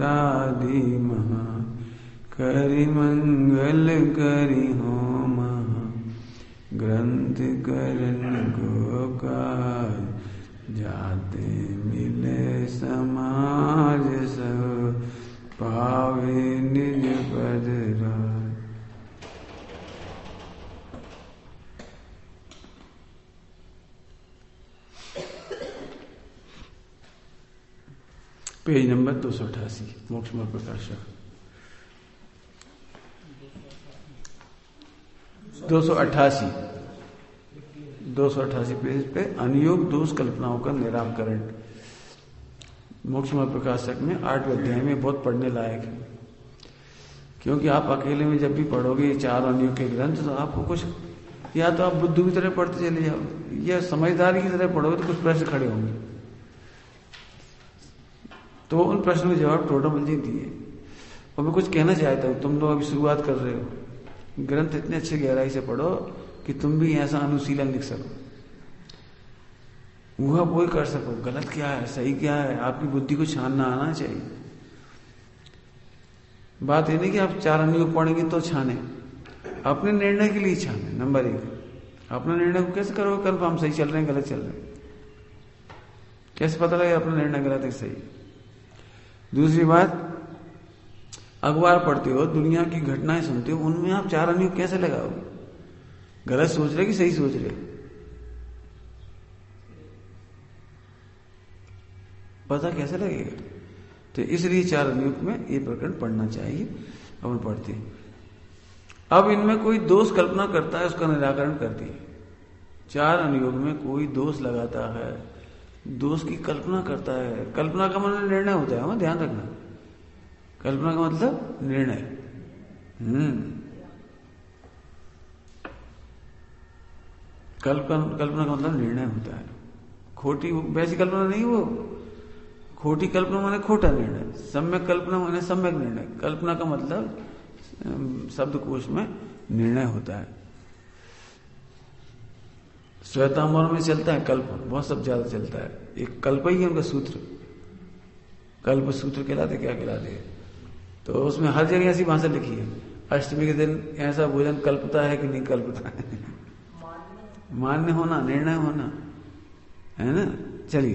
ग्रंथादि महा करि मंगल करि होम ग्रंथ करन को काज जाते मिले समाज सब पावे निज पद राज। पेज नंबर 288 मोक्षमल प्रकाशक 288 पेज पे अनुयोग दोष कल्पनाओं का निराकरण। मोक्षमल प्रकाशक में 8वें अध्याय में बहुत पढ़ने लायक है, क्योंकि आप अकेले में जब भी पढ़ोगे ये 4 अनुयोग के ग्रंथ तो आपको कुछ या तो आप बुद्धू की तरह पढ़ते चले जाओ या समझदारी की तरह पढ़ोगे तो कुछ प्रश्न खड़े होंगे, तो उन प्रश्नों के जवाब टोटल जी दिए। और मैं कुछ कहना चाहता हूं, तुम लोग अभी शुरुआत कर रहे हो, ग्रंथ इतने अच्छे गहराई से पढ़ो कि तुम भी ऐसा अनुशीलन लिख सको, वह वही कर सको, गलत क्या है सही क्या है, आपकी बुद्धि को छानना आना चाहिए। बात ये नहीं कि आप 4 अनुयोग पढ़ेंगे तो छाने, अपने निर्णय के लिए छाने। नंबर 1, अपना निर्णय को कैसे करोगे? कल हम सही चल रहे हैं गलत चल रहे हैं, कैसे पता लगे अपना निर्णय गलत है सही? दूसरी बात, अखबार पढ़ते हो, दुनिया की घटनाएं सुनते हो, उनमें आप 4 अनुयोग कैसे लगाओगे? गलत सोच रहे कि सही सोच रहे? पता कैसे लगेगा? तो इसलिए 4 अनुयोग में ये प्रकरण पढ़ना चाहिए। अपन पढ़ते हैं। अब इनमें कोई दोष कल्पना करता है, उसका निराकरण करती है। 4 अनुयोग में कोई दोष लगाता है, दोष की कल्पना करता है। कल्पना का मतलब निर्णय होता है, ध्यान रखना। कल्पना का मतलब निर्णय। कल्पना का मतलब निर्णय होता है। खोटी वैसी कल्पना नहीं, वो खोटी कल्पना माने खोटा निर्णय, सम्यक कल्पना माने सम्यक निर्णय। कल्पना का मतलब शब्दकोश में निर्णय होता है। श्वेतांबर में चलता है कल्प, बहुत सब ज्यादा चलता है। एक कल्प ही है उनका सूत्र, कल्प सूत्र कहलाते, क्या कहलाते। तो उसमें हर जगह ऐसी भाषा लिखी है, अष्टमी के दिन ऐसा भोजन कल्पता है कि नहीं कल्पता है। मान्य होना, निर्णय होना है ना। चलिए,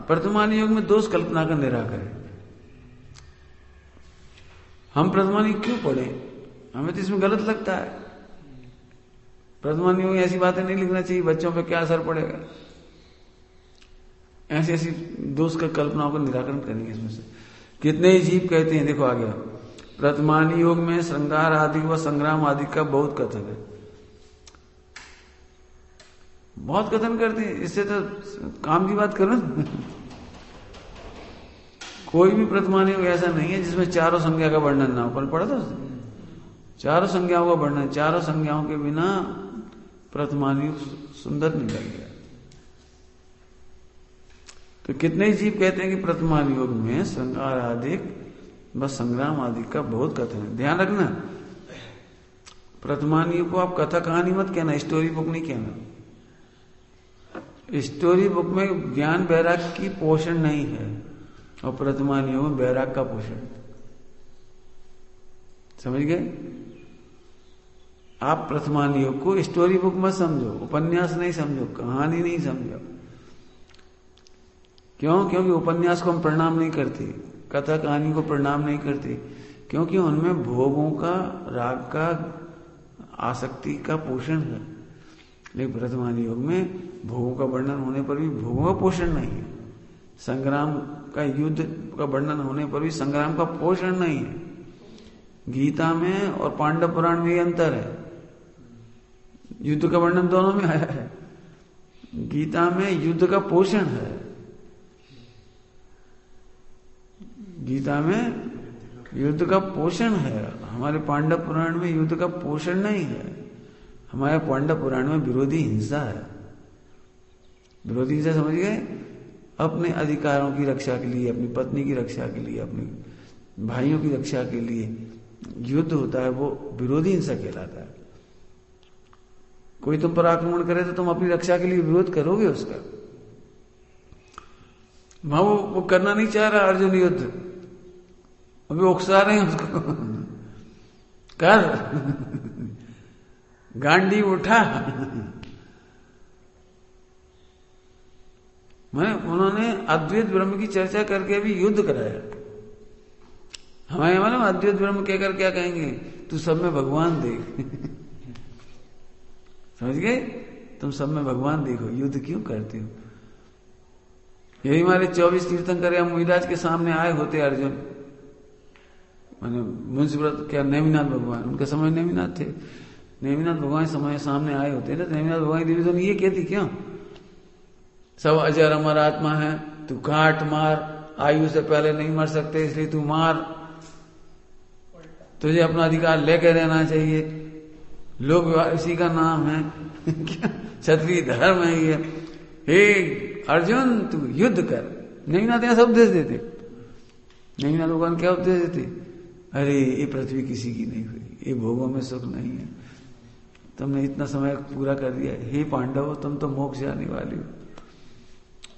प्रथमान योग में दोष कल्पना का निराकरण। हम प्रथमान योग क्यों पढ़े? हमें तो इसमें गलत लगता है। प्रथमान योग में ऐसी बातें नहीं लिखना चाहिए, बच्चों पे क्या असर पड़ेगा। ऐसी ऐसी दोष का कल्पनाओं का निराकरण करेंगे इसमें से। कितने ही जीव कहते हैं, देखो आगे, प्रथमान योग में श्रृंगार आदि व संग्राम आदि का बहुत कथन है। बहुत कथन करते हैं, इससे तो काम की बात करो। कोई भी प्रथमान योग ऐसा नहीं है जिसमें 4 संज्ञा का वर्णन ना हो। पर पढ़ा था उसने 4 संज्ञाओं का वर्णन, 4 संज्ञाओं के बिना प्रथमान योग सुंदर नहीं लगेगा। तो कितने ही जीव कहते हैं कि प्रथमान योग में श्रृंगार आदि बस संग्राम आदि का बहुत कथन है। ध्यान रखना, प्रथमान योग को आप कथा कहानी मत कहना, स्टोरी बुक नहीं कहना। स्टोरी बुक में ज्ञान वैराग्य की पोषण नहीं है, और प्रथमान योग में वैराग्य का पोषण। समझ गए? आप प्रथमान योग को स्टोरी बुक मत समझो, उपन्यास नहीं समझो, कहानी नहीं समझो। क्यों? क्योंकि उपन्यास को हम प्रणाम नहीं करते, कथा कहानी को प्रणाम नहीं करते, क्योंकि उनमें भोगों का, राग का, आसक्ति का पोषण है। लेकिन प्रथमान योग में भोगों का वर्णन होने पर भी भोगों का पोषण नहीं है, संग्राम का, युद्ध का वर्णन होने पर भी संग्राम का पोषण नहीं है। गीता में और पांडव पुराण में ये अंतर है। युद्ध का वर्णन दोनों में आया है। गीता में युद्ध का पोषण है, गीता में युद्ध का पोषण है। हमारे पांडव पुराण में युद्ध का पोषण नहीं है। हमारे पांडव पुराण में विरोधी हिंसा है। विरोधी हिंसा समझ गए? अपने अधिकारों की रक्षा के लिए, अपनी पत्नी की रक्षा के लिए, अपने भाइयों की रक्षा के लिए युद्ध होता है, वो विरोधी हिंसा कहलाता है। कोई तुम पर आक्रमण करे तो तुम अपनी रक्षा के लिए विरोध करोगे उसका। वो करना नहीं चाह रहा अर्जुन युद्ध, अभी उकसा रहे हैं उसको, कर गांडी उठा। उन्होंने अद्वैत ब्रह्म की चर्चा करके भी युद्ध कराया। हमारे मालूम अद्वैत ब्रह्म कहकर क्या कहेंगे, तू सब में भगवान देख। समझ गए, तुम सब में भगवान देखो, युद्ध क्यों करते हो। यही हमारे 24 तीर्थंकर या मुनिराज के सामने आए होते अर्जुन, माने मुंशीव्रत क्या नेमिनाथ भगवान, उनके समय नेमिनाथ थे, नेमिनाथ भगवान समय सामने आए होते ना, नेमिनाथ भगवान देवी तो ये कहती क्यों, सब अजर अमर आत्मा है, तू काट मार, आयु से पहले नहीं मर सकते इसलिए तू मार, तुझे अपना अधिकार लेके रहना चाहिए, लोक व्यवहार इसी का नाम है। क्षत्रिय धर्म है ये। हे अर्जुन तू युद्ध कर। नेमिनाथ ऐसा उपदेश देते, नेमिनाथ भगवान क्या उपदेश देते, अरे ये पृथ्वी किसी की नहीं हुई, ये भोगों में सुख नहीं है, तुमने इतना समय पूरा कर दिया, हे पांडव तुम तो मोक्ष जाने वाली हो,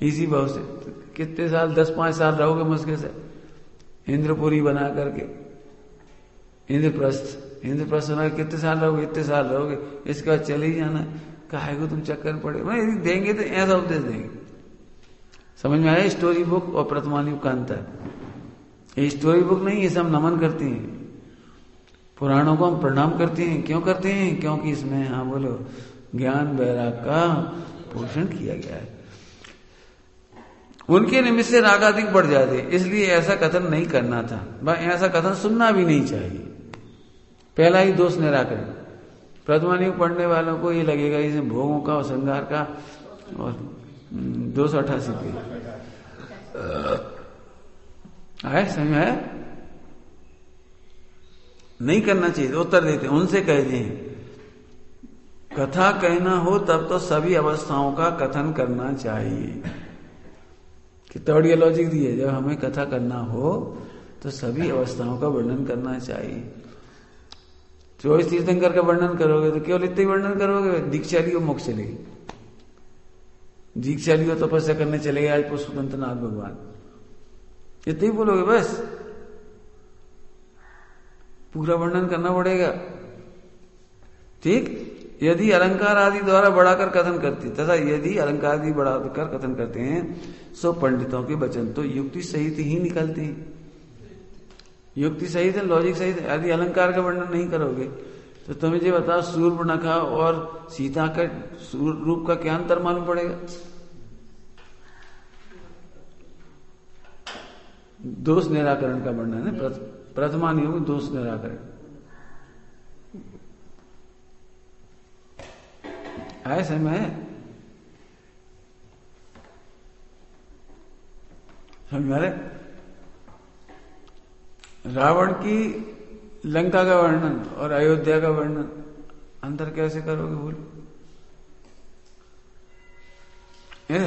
इसी भाव से कितने साल 10-5 साल रहोगे मुश्किल से, इंद्रपुरी बना करके, इंद्रप्रस्थ होना कितने साल रहोगे, इतने साल रहोगे, इसके बाद चले ही जाना, काहे को तुम चक्कर पड़े। यदि देंगे तो ऐसा उपदेश देंगे। समझ में आया स्टोरी बुक और प्रतिमान युग का अंतर। ये स्टोरी बुक नहीं, इसे हम नमन करते हैं, पुराणों को हम प्रणाम करते हैं। क्यों करते हैं, क्योंकि इसमें, हाँ बोलो, ज्ञान वैराग का पोषण किया गया है। उनके निमित्त से रागाधिक बढ़ जाते, इसलिए ऐसा कथन नहीं करना था, ऐसा कथन सुनना भी नहीं चाहिए। पहला ही दोष निराकरण। प्रतिमान युग पढ़ने वालों को ये लगेगा इसमें भोगों का और श्रृंगार का, और 288 पे आए, समझ में आया, नहीं करना चाहिए। उत्तर देते उनसे कह दें, कथा कहना हो तब तो सभी अवस्थाओं का कथन करना चाहिए। कितना बढ़िया लॉजिक दिए, जब हमें कथा करना हो तो सभी अवस्थाओं का वर्णन करना चाहिए। 24 तीर्थंकर का वर्णन करोगे तो केवल इतना ही वर्णन करोगे, दीक्षा लियो मोक्ष चलेगी, दीक्षा लियो तपस्या करने चले गए आज पुष्पदंतनाथ भगवान, इतना ही बोलोगे बस, पूरा वर्णन करना पड़ेगा। ठीक, यदि अलंकार आदि द्वारा बढ़ाकर कथन करते तथा यदि अलंकार आदि बढ़ाकर कथन करते हैं सो पंडितों के वचन तो युक्ति सहित ही निकलते हैं, युक्ति सहित है, लॉजिक सहित है। यदि अलंकार का वर्णन नहीं करोगे तो तुम्हें ये बताओ सूर्पणखा और सीता का रूप का क्या अंतर मालूम पड़ेगा। दोष निराकरण का वर्णन है, प्रथमान युग दोष निराकरण। आए समय समझ, रावण की लंका का वर्णन और अयोध्या का वर्णन अंतर कैसे करोगे, बोलो।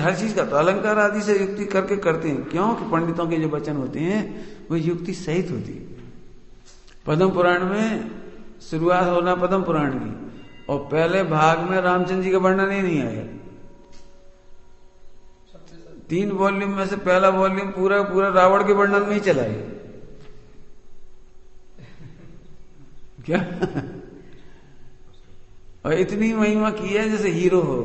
हर चीज का तो अलंकार आदि से युक्ति करके करते हैं, क्यों कि पंडितों के जो वचन होते हैं वो युक्ति सहित होती है। पद्म पुराण में शुरुआत होना पद्म पुराण की, और पहले भाग में रामचंद्र जी का वर्णन ही नहीं आया। 3 वॉल्यूम में से पहला वॉल्यूम पूरा पूरा रावण के वर्णन में ही चला है क्या। और इतनी महिमा की है जैसे हीरो हो,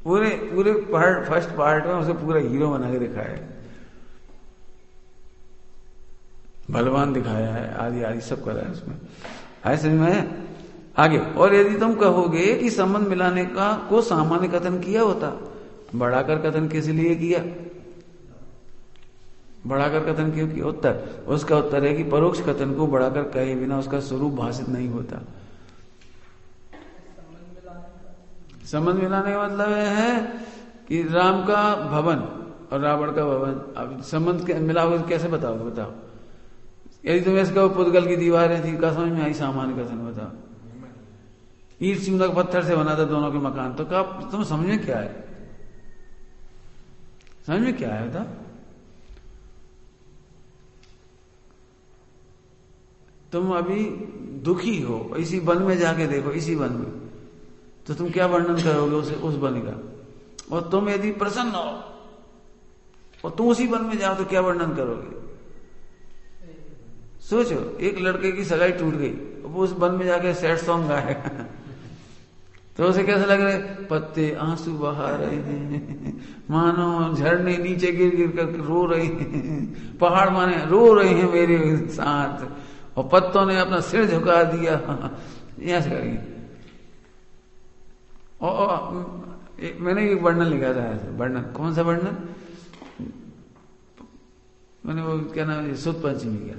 पूरे पूरे पार्ट, फर्स्ट पार्ट में उसे पूरा हीरो बना के दिखाया है, बलवान दिखाया है, आदि आदि सब करा है उसमें। ऐसे में आगे, और यदि तुम कहोगे कि संबंध मिलाने का को सामान्य कथन किया होता, बढ़ाकर कथन किस लिए किया, बढ़ाकर कथन क्यों किया। उत्तर, उसका उत्तर है कि परोक्ष कथन को बढ़ाकर कहे बिना उसका स्वरूप भाषित नहीं होता। संबंध मिलाने का मतलब है कि राम का भवन और रावण का भवन, अब संबंध मिलाओगे तो कैसे बताओगे, बताओ। यदि तुम इसका पुद्गल की दीवारें थी, क्या समझ में आई सामान्य कथन, बताओ। ईट चूना पत्थर से बना था दोनों के मकान, तो क्या तुम समझ में क्या है, समझ में क्या है, बताओ। तुम अभी दुखी हो, इसी वन में जाके देखो, इसी वन में, तो तुम क्या वर्णन करोगे उस वन का। और तुम यदि प्रसन्न हो और तुम उसी वन में जाओ तो क्या वर्णन करोगे। सोचो, एक लड़के की सगाई टूट गई, वो उस वन में जाके सैड सॉन्ग गाएगा तो उसे कैसा लग रहा है? पत्ते आंसू बहा रहे हैं, मानो झरने नीचे गिर गिर कर रो रहे हैं, पहाड़ माने रो रहे हैं मेरे साथ, और पत्तों ने अपना सिर झुका दिया। ऐसे करेंगे। और मैंने एक वर्णन लिखा था ऐसे, वर्णन, कौन सा वर्णन? मैंने वो क्या नाम है, सुद पंचमी का,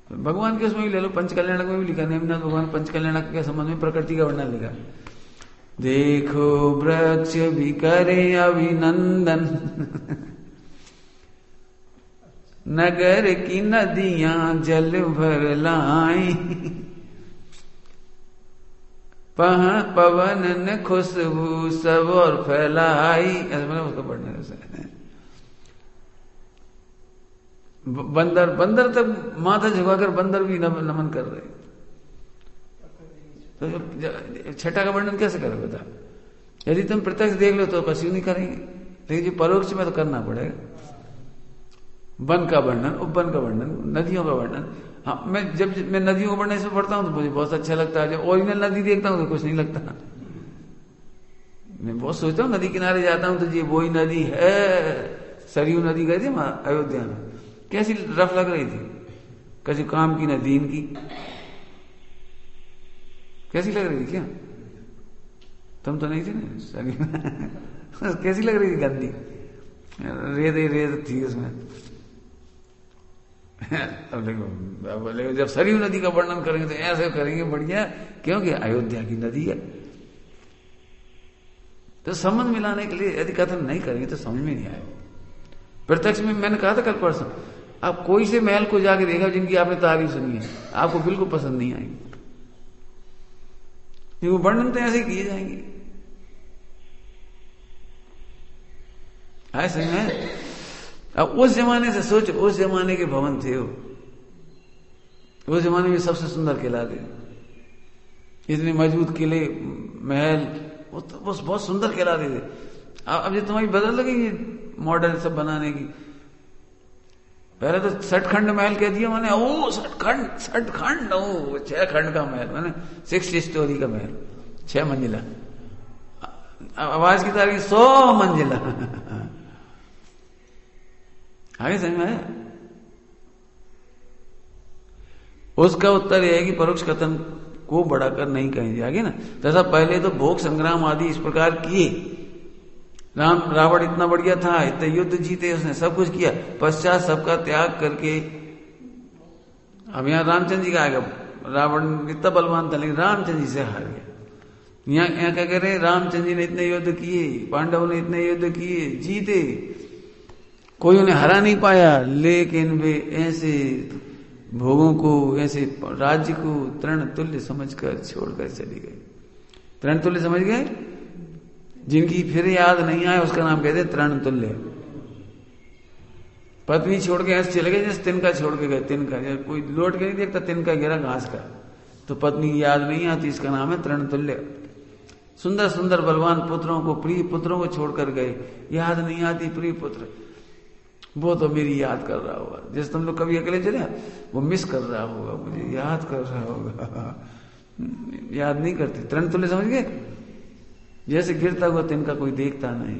भगवान के उसमें भी ले लो, पंचकल्याणक में भी लिखा, नेमिनाथ भगवान पंचकल्याणक के संबंध में प्रकृति का वर्णन लिखा। देखो वृक्ष भी करे अभिनंदन, नगर की नदियां जल भर लाई, पवन ने खुशबू सब और फैलाई। ऐसा मैंने उसका पढ़ना है। बंदर, बंदर तक माथा झुकाकर बंदर भी नमन कर रहे। तो छठा का वर्णन कैसे करोगे बता? यदि तुम प्रत्यक्ष देख लो तो पशु नहीं करेंगे, लेकिन जो परोक्ष में तो करना पड़ेगा। वन का वर्णन, उपवन का वर्णन, नदियों का वर्णन। हाँ, जब मैं नदियों का वर्णन इसमें पढ़ता हूँ तो मुझे बहुत अच्छा लगता है। जब ओरिजिनल नदी देखता हूँ तो कुछ नहीं लगता। मैं बहुत सोचता हूँ, नदी किनारे जाता हूँ तो ये वही नदी है। सरयू नदी गए थे अयोध्या में, कैसी रफ लग रही थी, कैसी काम की न दीन की, कैसी लग रही थी? क्या तुम तो नहीं थे ना? कैसी लग रही थी? गंदी रेत थी उसमें। अब देखो, जब सरयू नदी का वर्णन करेंगे तो ऐसे करेंगे बढ़िया, क्योंकि अयोध्या की नदी है। तो संबंध मिलाने के लिए यदि कथन नहीं करेंगे तो समझ में नहीं आएगा। प्रत्यक्ष में मैंने कहा था कल परसों, आप कोई से महल को जाके देखा जिनकी आपने तारीफ सुनी है, आपको बिल्कुल पसंद नहीं आएगी, क्योंकि वर्णन तो ऐसे किए जाएंगे। ऐसे में अब उस जमाने से सोचो, उस जमाने के भवन थे वो, उस जमाने में सबसे सुंदर किला थे, इतने मजबूत किले महल, वो बहुत सुंदर किला थे। अब ये तुम्हारी बदल लगेगी मॉडल सब बनाने की। पहले तो सटखंड महल कह दिया मैंने, ओ सटखंड, ओ 6 खंड का महल, मैंने 6 स्टोरी का महल, 6 मंजिला। आवाज की तारीख 100 मंजिला। आगे समझ में आया? उसका उत्तर यह है कि परोक्ष कथन को बढ़ाकर नहीं कहेंगे आगे ना। तथा पहले तो भोग संग्राम आदि इस प्रकार किए। रावण इतना बढ़िया था, इतने युद्ध जीते उसने, सब कुछ किया, पश्चात सबका त्याग करके, अब यहां रामचंद्र जी का आएगा, रावण इतना बलवान था लेकिन रामचंद्र जी से हार गया। यहाँ क्या कह रहे हैं? रामचंद्र जी ने इतने युद्ध किए, पांडवों ने इतने युद्ध किए, जीते, कोई उन्हें हरा नहीं पाया, लेकिन वे ऐसे भोगों को, ऐसे राज्य को तृण तुल्य समझकर छोड़कर चले गए। तृण तुल्य समझ गए, जिनकी फिर याद नहीं आए उसका नाम कहते तृण तुल्य। पत्नी छोड़ के ऐसे चले गए जैसे तिनका छोड़ के गए, तिनका कोई लौट के नहीं देखता, तिनका गिरा घास का, तो पत्नी की याद नहीं आती, इसका नाम है तृण तुल्य। सुंदर सुंदर बलवान पुत्रों को, प्रिय पुत्रों को छोड़कर गए, याद नहीं आती प्रिय पुत्र, वो तो मेरी याद कर रहा होगा। जैसे तुम लोग कभी अकेले चले, वो मिस कर रहा होगा, मुझे याद कर रहा होगा, याद नहीं करती। तृण तुल्य समझ गए? जैसे गिरता हुआ तिनका कोई देखता नहीं,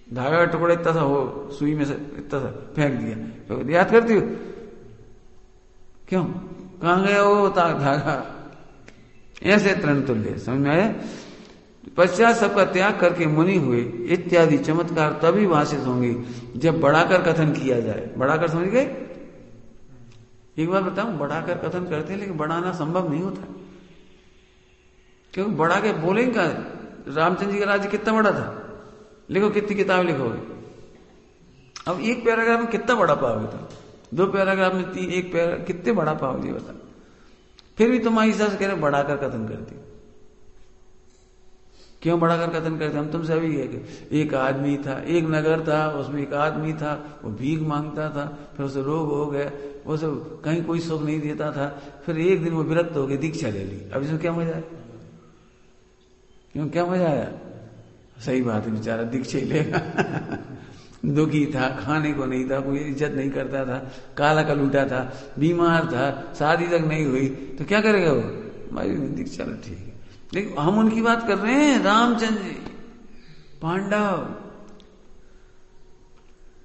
धागा का टुकड़ा इतना सा हो, सुई में से इतना सा फेंक दिया, तो याद करती हो? क्यों? कहां गया वो धागा? ऐसे तृण तुल्य। समझ में आया? पश्चात सबका त्याग करके मुनि हुए इत्यादि चमत्कार तभी भाषित होंगे जब बढ़ाकर कथन किया जाए। बढ़ाकर समझ गए? एक बार बताऊं, बढ़ाकर कथन करते हैं लेकिन बढ़ाना संभव नहीं होता, क्योंकि बढ़ा के बोलेंगे क्या? रामचंद्र जी का राज्य कितना बड़ा था, लिखो, कितनी किताब लिखोगे? अब एक पैराग्राफ में कितना बड़ा पाओगे तुम? 2 पैराग्राफ में 1 पैराग्राफ कितने बड़ा पाओगे बता? फिर भी तुम्हारी हिसाब से कह रहे बढ़ाकर कथन करते। क्यों बढ़ाकर कथन करते? हम तुमसे अभी एक आदमी था, एक नगर था, उसमें एक आदमी था, वो भीख मांगता था, फिर उसे रोग हो गया, उसे कहीं कोई सुख नहीं देता था, फिर एक दिन वो विरक्त हो गए, दीक्षा ले ली। अब इसमें क्या मजा है? क्यों, क्या मजा आया? सही बात है, बेचारा दीक्षा ही लेगा। दुखी था, खाने को नहीं था, कोई इज्जत नहीं करता था, काला कलूटा था, बीमार था, शादी तक नहीं हुई, तो क्या करेगा वो? हमारी जिंदगी चलो ठीक है। लेकिन हम उनकी बात कर रहे हैं, रामचंद्र जी, पांडव,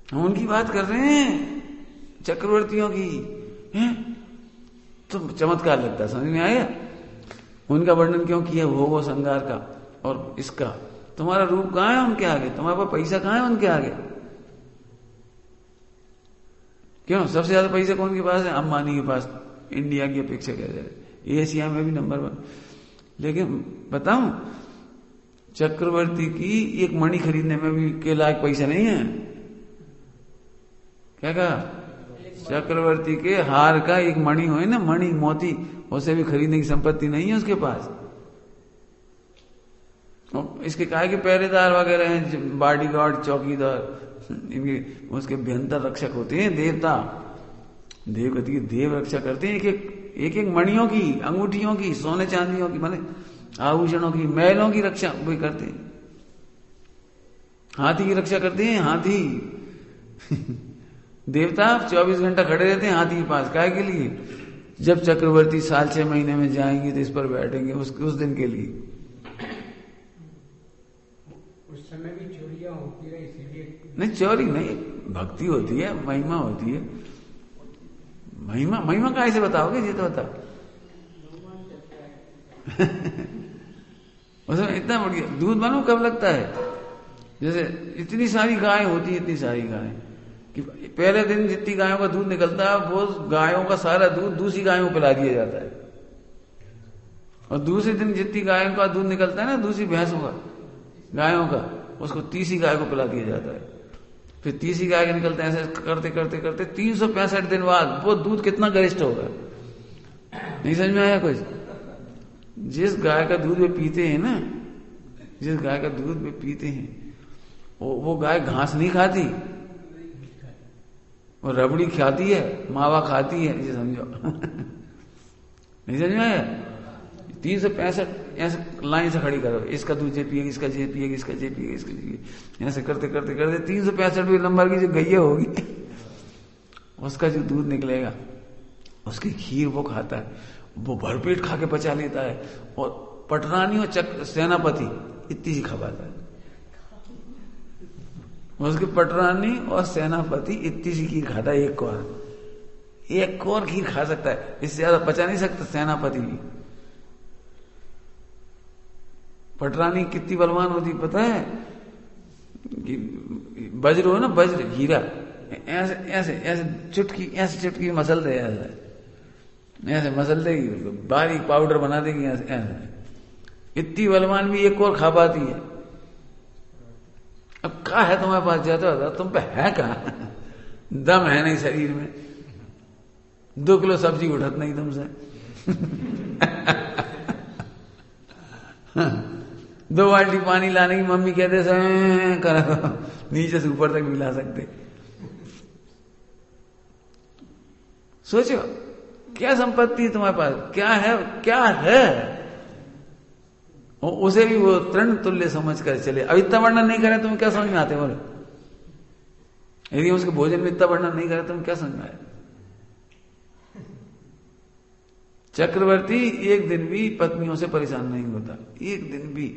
हम उनकी बात कर रहे हैं, चक्रवर्तियों की हैं। तो चमत्कार लगता है, समझ में आया? उनका वर्णन क्यों किया? भोगो श्रृंगार का और इसका। तुम्हारा रूप कहाँ है उनके आगे? तुम्हारे पास पैसा कहाँ है उनके आगे? क्यों? सबसे ज्यादा पैसा कौन के पास है? अंबानी के पास, इंडिया की अपेक्षा कह जाए, एशिया में भी नंबर 1। लेकिन बताऊं, चक्रवर्ती की एक मणि खरीदने में भी के लायक पैसा नहीं है। क्या कहा? चक्रवर्ती के हार का एक मणि हो ना, मणि मोती, उसे भी खरीदने की संपत्ति नहीं है उसके पास। इसके काहे के पहरेदार वगैरह हैं, बॉडीगार्ड, चौकीदार, इनके उसके भयंकर रक्षक होते हैं देवता, देवगति के देव रक्षा करते हैं एक एक मणियों की, अंगूठियों की, सोने चांदियों की, माने आभूषणों की, महलों की रक्षा वही करते हैं। हाथी की रक्षा करते हैं, हाथी देवता 24 घंटा खड़े रहते हैं हाथी के पास, काहे के लिए? जब चक्रवर्ती साल 6 महीने में जाएंगे तो इस पर बैठेंगे, उस दिन के लिए। उस समय भी चोरियां होती है, इसीलिए नहीं, चोरी नहीं, भक्ति होती है, महिमा होती है। महिमा काहे से बताओगे? ये तो बताओ। उसमें इतना बढ़िया दूध मालूम कब लगता है? जैसे इतनी सारी गाय होती है, इतनी सारी गाय कि पहले दिन जितनी गायों का दूध निकलता है, वो गायों का सारा दूध दूसरी गायों को पिला दिया जाता है। और दूसरे दिन जितनी गायों का दूध निकलता है ना, दूसरी भैंसों का, गायों का, उसको तीसरी गाय को पिला दिया जाता है। फिर तीसरी गाय का निकलता है, ऐसे करते करते करते 365 दिन बाद वो दूध कितना गरिष्ठ होगा? नहीं समझ में आया कुछ? जिस गाय का दूध वे पीते हैं ना, जिस गाय का दूध वे पीते हैं, वो गाय घास नहीं खाती, वो रबड़ी खाती है, मावा खाती है, ये समझो। नहीं समझ में आया? 365 ऐसे लाइन से खड़ी करो, इसका दूध ये पिएगी, इसका ये पिएगी, इसका ये पिएगी, इसका ये, ऐसे करते करते करते 365 नंबर की जो गैया होगी, उसका जो दूध निकलेगा, उसकी खीर वो खाता है, वो भरपेट खा के पचा लेता है। और पटरानी और सेनापति इतनी सी खा पाता है, उसके पटरानी और सेनापति इतनी सी खीर खाता है, एक कौर खीर खा सकता है, इससे ज्यादा पचा नहीं सकता सेनापति भी। पटरानी कितनी बलवान होती पता है? कि वज्र हो ना, वज्र, हीरा, ऐसे ऐसे ऐसे चुटकी मसल दे, ऐसे मसल देगी, बारीक पाउडर बना देगी, ऐसे ऐसे। इतनी बलवान भी एक और खा पाती है। अब क्या है तुम्हारे पास? जाता होता तुम पे है कहा? दम है नहीं शरीर में, 2 किलो सब्जी उठत नहीं तुमसे। 2 बाल्टी पानी लाने की मम्मी कहते करो, नीचे से ऊपर तक भी ला सकते। सोचो क्या संपत्ति है तुम्हारे पास, क्या है, क्या है? और उसे भी वो तृण तुल्य समझ कर चले। अब इतना वर्णन नहीं करे तुम्हें क्या समझ में आते? बोलो, यदि उसके भोजन में इतना वर्णन नहीं करे तुम्हें क्या समझ में आए? चक्रवर्ती एक दिन भी पत्नियों से परेशान नहीं होता, एक दिन भी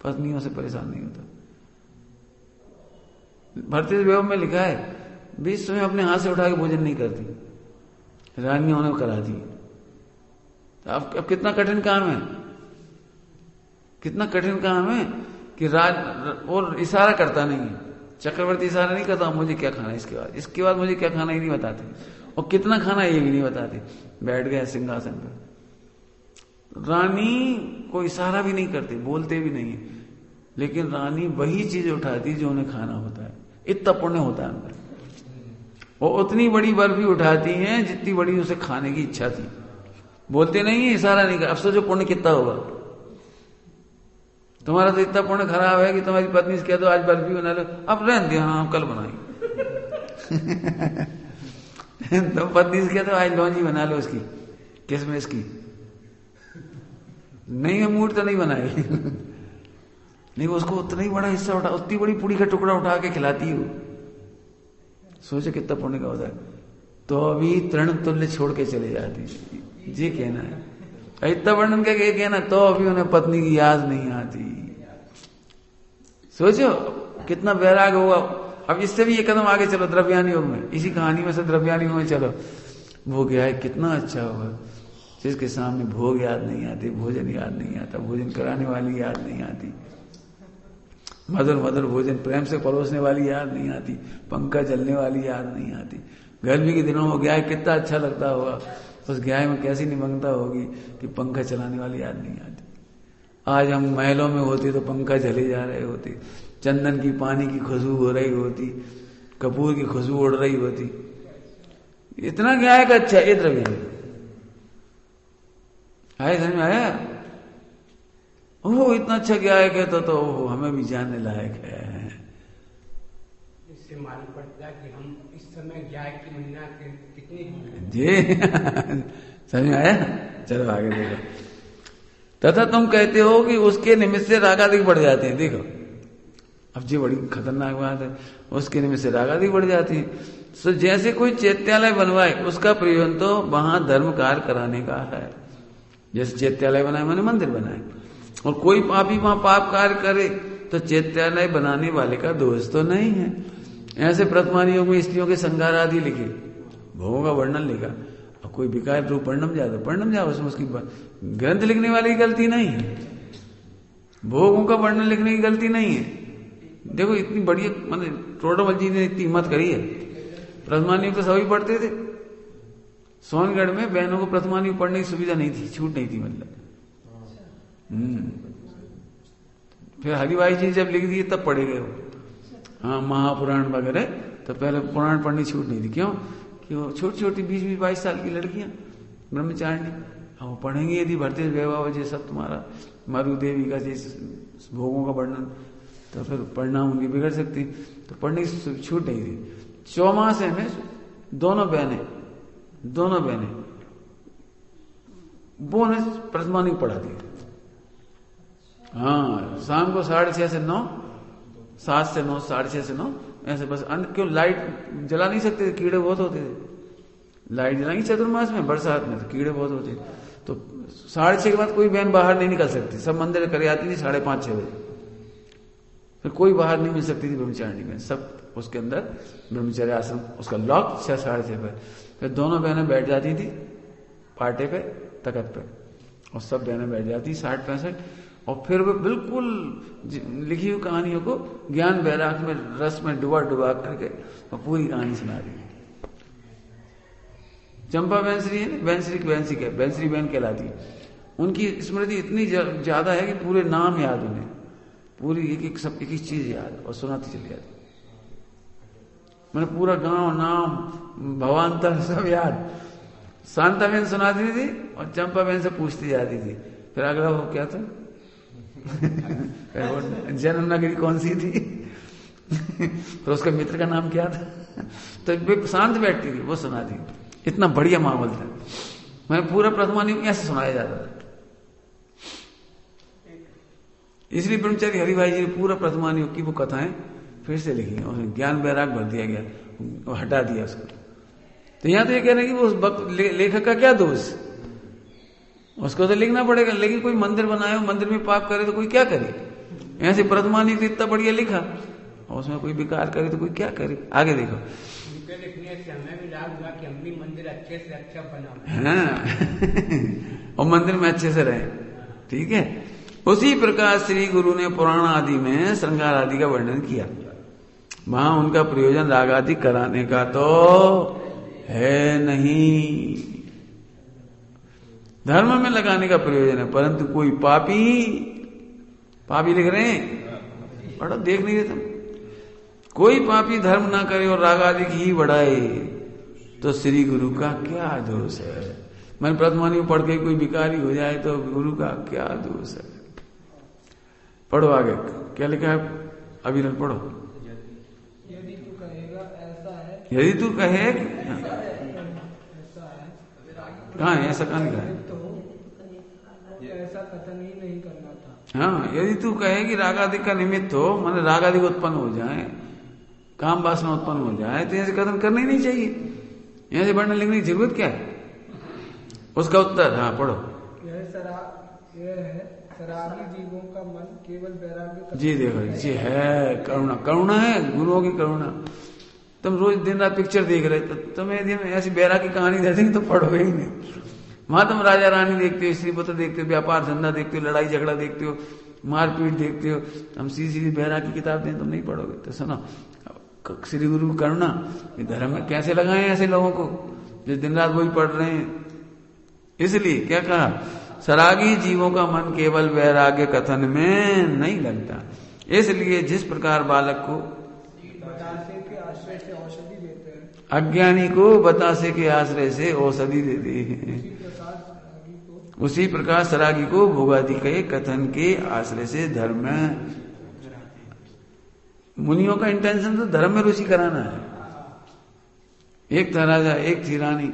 पत्नियों से परेशान नहीं होता। भारतीय विवाह में लिखा है, विश्व में अपने हाथ से उठा के भोजन नहीं करती, रानियों ने करा दी। तो अब कितना कठिन काम है, कितना कठिन काम है कि और इशारा करता नहीं है। चक्रवर्ती इशारा नहीं करता मुझे क्या खाना है, इसके बाद मुझे क्या खाना, ही नहीं बताते, और कितना खाना ये भी नहीं बताते। बैठ गए सिंहासन पर। रानी को इशारा भी नहीं करती, बोलते भी नहीं, लेकिन रानी वही चीज उठाती जो उन्हें खाना होता है। इतना पुण्य होता है अंदर। वो उतनी बड़ी बर्फी उठाती हैं जितनी बड़ी उसे खाने की इच्छा थी। बोलते नहीं है, इशारा नहीं कर। अब सोचो पुण्य कितना होगा तुम्हारा। तो इतना पुण्य खराब है कि तुम्हारी पत्नी से कह दो आज बर्फी बना लो, अब रहने दो, हाँ कल बनाएंगे। तो पत्नी से कह दो आज लौंजी बना लो उसकी, किसमिस की, नहीं है मूड तो नहीं बनाएगी। नहीं, उसको उतना ही बड़ा हिस्सा उठा, उतनी बड़ी पूड़ी का टुकड़ा उठा के खिलाती है। सोचो कितना पुण्य का होता है। तो अभी तृण तुल्य छोड़ के चले जाती, जी कहना है। इतना वर्णन करके कहना, तो अभी उन्हें पत्नी की याद नहीं आती। सोचो कितना वैराग होगा। अब इससे भी ये कदम आगे चलो द्रव्यान योग में, इसी कहानी में से द्रव्यान योग में चलो। वो क्या है, कितना अच्छा होगा जिसके सामने भोग याद नहीं आती, भोजन याद नहीं आता, भोजन कराने वाली याद नहीं आती, मधुर मधुर भोजन प्रेम से परोसने वाली याद नहीं आती, पंखा जलने वाली याद नहीं आती। गर्मी के दिनों में गाय कितना अच्छा लगता होगा, उस गाय में कैसी निमग्नता होगी कि पंखा चलाने वाली याद नहीं आती। आज हम महलों में होते तो पंखा जले जा रहे होते, चंदन की पानी की खुशबू हो रही होती, कपूर की खुशबू उड़ रही होती। इतना गाय का अच्छा ये द्रव्य आए, समझ में आया? ओह इतना अच्छा गाय कहता तो ओह हमें भी जानने लायक है। इससे मालूम पड़ता है कि हम इस समय गाय की महिमा कितनी जी समझ में आया? चलो आगे देखो। तथा तुम कहते हो कि उसके निमित्त से रागादिक बढ़ जाते हैं। देखो अब जी बड़ी खतरनाक बात है, उसके निमित्त से रागादिक बढ़ जाती है। तो जैसे कोई चैत्यालय बनवाए, उसका प्रयोजन तो वहां धर्म कार्य कराने का है। जैसे चैत्यालय बनाए माने मंदिर बनाए, और कोई पापी वहां पाप कार्य करे तो चैत्यालय बनाने वाले का दोष तो नहीं है। ऐसे प्रथमान योग में स्त्रियों के संगार आदि लिखे, भोगों का वर्णन लिखा, और कोई विकार रूप परिणम जाओ, उसमें उसकी ग्रंथ लिखने वाली की गलती नहीं है, भोगों का वर्णन लिखने की गलती नहीं है। देखो इतनी बढ़िया मैंने टोडरमल जी ने इतनी हिम्मत करी है। प्रथमान योग तो सभी पढ़ते थे। सोनगढ़ में बहनों को प्रथमान योग पढ़ने की सुविधा नहीं थी, छूट नहीं थी मतलब। फिर हरिभाई जी जब लिख दिए तब पढ़े गए वो, हाँ महापुराण वगैरह। तो पहले पुराण पढ़नी छूट नहीं थी। क्यों? कि वो छोटी छोटी 20-22 साल की लड़कियां ब्रह्मचारिणी, अब वो पढ़ेंगी यदि भरते वैभव वजह सब तुम्हारा मरु देवी का जैसे भोगों का वर्णन, तो फिर परिणाम उनकी बिगड़ सकती। तो पढ़ने की छूट नहीं थी। चौमासे में दोनों बहनें वो ने प्रथमानी पढ़ा दी। हाँ शाम को 6:30 से 9, 7 से 9, 6:30 से 9 ऐसे बस। क्यों लाइट जला नहीं सकते थे, कीड़े बहुत होते थे। लाइट जलाएंगे चतुर्मास में, बरसात में तो कीड़े बहुत होते थे। तो 6:30 के बाद कोई बहन बाहर नहीं निकल सकती, सब मंदिर करे आती थी 5:30-6 बजे। फिर कोई बाहर नहीं मिल सकती थी ब्रह्मचारिणी में, सब उसके अंदर ब्रह्मचर्य आश्रम उसका लॉक 6-6:30 पर। फिर दोनों बहनें बैठ जाती थी पाटे पे, तखत पे, और सब बहनें बैठ जाती 60-65, और फिर वे बिल्कुल लिखी हुई कहानियों को ज्ञान वैराग में रस में डुबा करके और पूरी कहानी सुना दी। चंपा बैंसरी है, बैंसरी बहन कहलाती। उनकी स्मृति इतनी ज्यादा है कि पूरे नाम याद उन्हें, पूरी एक एक चीज याद, और सुनाती चली जाती। मैंने पूरा गांव नाम भवान्तर सब याद। शांता बहन सुनाती थी और चंपा बहन से पूछती जाती थी। फिर अगला वो क्या था जन्म नगरी कौन सी थी फिर उसके मित्र का नाम क्या था। तो शांत बैठती थी, वो सुनाती। इतना बढ़िया माहौल था। मैं पूरा प्रथमानी ऐसे सुनाया जाता था। इसलिए ब्रह्मचारी हरिभाई जी ने पूरा प्रथमान योग की वो कथाएं फिर से लिखी, उसमें ज्ञान वैराग भर दिया गया, वो हटा दिया उसको। तो यहां तो ये कह रहे हैं कि उस लेखक का क्या दोष, उसको तो लिखना पड़ेगा। लेकिन कोई मंदिर बनाए, मंदिर में पाप करे तो कोई क्या करे। ऐसे प्रथमान योग इतना बढ़िया लिखा और उसमें कोई विकार करे तो कोई क्या करे। आगे देखो, लिखने से हमें भी लाभ हुआ कि हम भी मंदिर अच्छे से अच्छा बनाए, हाँ और मंदिर में अच्छे से रहे। ठीक है। उसी प्रकार श्री गुरु ने पुराण आदि में श्रृंगार आदि का वर्णन किया। वहां उनका प्रयोजन राग आदि कराने का तो है नहीं, धर्म में लगाने का प्रयोजन है। परंतु कोई पापी लिख रहे हैं, पढ़ो देख नहीं रहे तुम। कोई पापी धर्म ना करे और राग आदि ही बढ़ाए तो श्री गुरु का क्या दोष है। मैंने प्रथमानी पढ़ के कोई विकारी हो जाए तो गुरु का क्या दोष है। पढ़ो आगे क्या लिखा है, अभिनव पढ़ो। यदि तू कहेगा ऐसा है, यदि तू कहे कहाँ है, ऐसा कहाँ लिखा है। तो ऐसा कथन ही नहीं करना था। हाँ, यदि तू कहे कि रागादि का निमित्त हो, माने रागादि उत्पन्न हो जाए, काम वासना उत्पन्न हो जाए तो ऐसे कथन करना ही नहीं चाहिए। यहाँ से पढ़ने लिखने की जरूरत क्या है? उसका उत्तर, हाँ पढ़ो। यह है सरागी जीवों का मन केवल वैराग्य। जी देखो जी है करुणा, करुणा है गुरुओं की करुणा। तुम रोज दिन रात पिक्चर देख रहे तो तुम्हें यदि ऐसी बैरा की कहानी दे देंगे तो पढ़ोगे ही नहीं। वहां तुम राजा रानी देखते हो, स्त्री पुत्र देखते हो, व्यापार धंधा देखते हो, लड़ाई झगड़ा देखते हो, मारपीट देखते हो। हम सीधी बैरा की किताब दें तुम नहीं पढ़ोगे। तो सुनो श्री गुरु करुणा, धर्म में कैसे लगाए ऐसे लोगों को जो दिन रात वही पढ़ रहे हैं। इसलिए क्या कहा, सरागी जीवों का मन केवल वैराग्य कथन में नहीं लगता। इसलिए जिस प्रकार बालक को बतासे के आश्रय से औषधि देते हैं, अज्ञानी को बतासे के आश्रय से औषधि देते हैं, उसी प्रकार सरागी को भोगादि के कथन के आश्रय से धर्म। मुनियों का इंटेंशन तो धर्म में रुचि कराना है। एक था राजा, एक थी रानी।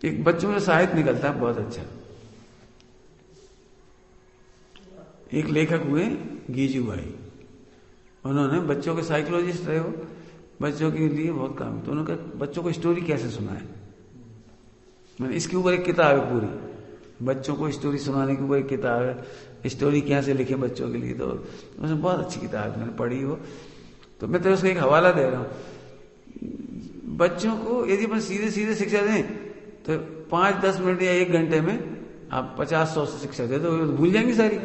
एक बच्चों में साहित्य निकलता है बहुत अच्छा। एक लेखक हुए गीजू भाई, उन्होंने बच्चों के साइकोलॉजिस्ट रहे हो, बच्चों के लिए बहुत काम। तो उन्होंने कहा बच्चों को स्टोरी कैसे सुनाए। मैंने इसके ऊपर एक किताब है पूरी, बच्चों को स्टोरी सुनाने के ऊपर एक किताब है, स्टोरी कैसे लिखे बच्चों के लिए। तो उसमें बहुत अच्छी किताब है, मैंने पढ़ी हो। तो मैं तो उसका एक हवाला दे रहा हूं। बच्चों को यदि अपन सीधे सीधे शिक्षा दें तो 5-10 मिनट या 1 घंटे में आप 50-100 शिक्षा दे तो भूल जाएंगे सारी।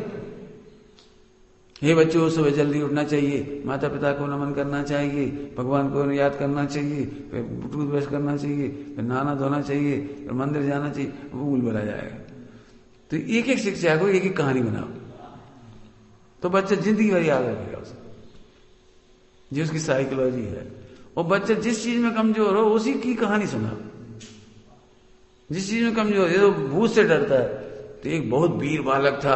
हे बच्चों, सुबह जल्दी उठना चाहिए, माता पिता को नमन करना चाहिए, भगवान को याद करना चाहिए, फिर टूथब्रश करना चाहिए, फिर नहाना धोना चाहिए, फिर मंदिर जाना चाहिए। वो भूल भुला जाएगा। तो एक एक शिक्षा को एक एक कहानी बनाओ तो बच्चा जिंदगी भर याद रखेगा उसे, जो उसकी साइकोलॉजी है। और बच्चा जिस चीज में कमजोर हो उसी की कहानी सुनाओ। जिस चीज में कमजोर है, तो भूत से डरता है, तो एक बहुत वीर बालक था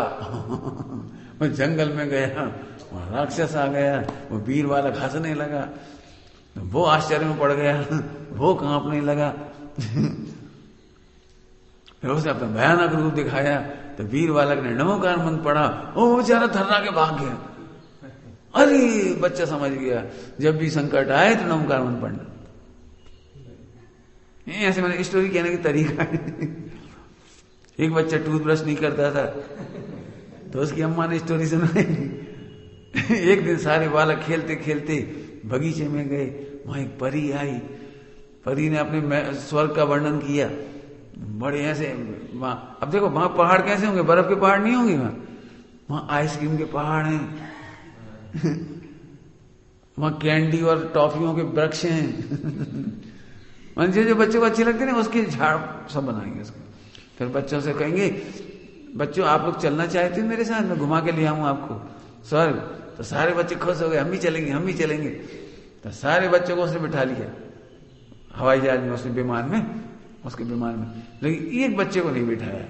वो जंगल में गया, वहां राक्षस आ गया, वो वीर बालक हंसने लगा, वो आश्चर्य में पड़ गया, वो कांपने लगा फिर उसने अपना भयानक रूप दिखाया तो वीर बालक ने नमोकार मंत्र पढ़ा, वो बेचारा थर्रा के भाग गया। अरे बच्चा समझ गया, जब भी संकट आए तो नमोकार मंत्र पढ़ना। ऐसे मैंने स्टोरी कहने की तरीका है। एक बच्चा टूथब्रश नहीं करता था तो उसकी अम्मा ने स्टोरी सुनाई। एक दिन सारे बालक खेलते खेलते बगीचे में गए, वहां एक परी आई। परी ने अपने स्वर्ग का वर्णन किया, बड़े ऐसे। अब देखो वहां पहाड़ कैसे होंगे, बर्फ के पहाड़ नहीं होंगे, वहां आइसक्रीम के पहाड़ हैं, वहां कैंडी और टॉफियों के वृक्ष हैं। जो बच्चों को अच्छे लगते हैं उसके झाड़ सब बनाएंगे उसके। फिर बच्चों से कहेंगे, बच्चों आप लोग चलना चाहते हैं मेरे साथ, मैं घुमा के ले आऊं आपको स्वर्ग। तो सारे बच्चे खुश हो गए, हम भी चलेंगे हम भी चलेंगे। तो सारे बच्चों को उसने बिठा लिया हवाई जहाज में, उसने विमान में, उसके विमान में। लेकिन एक बच्चे को नहीं बिठाया।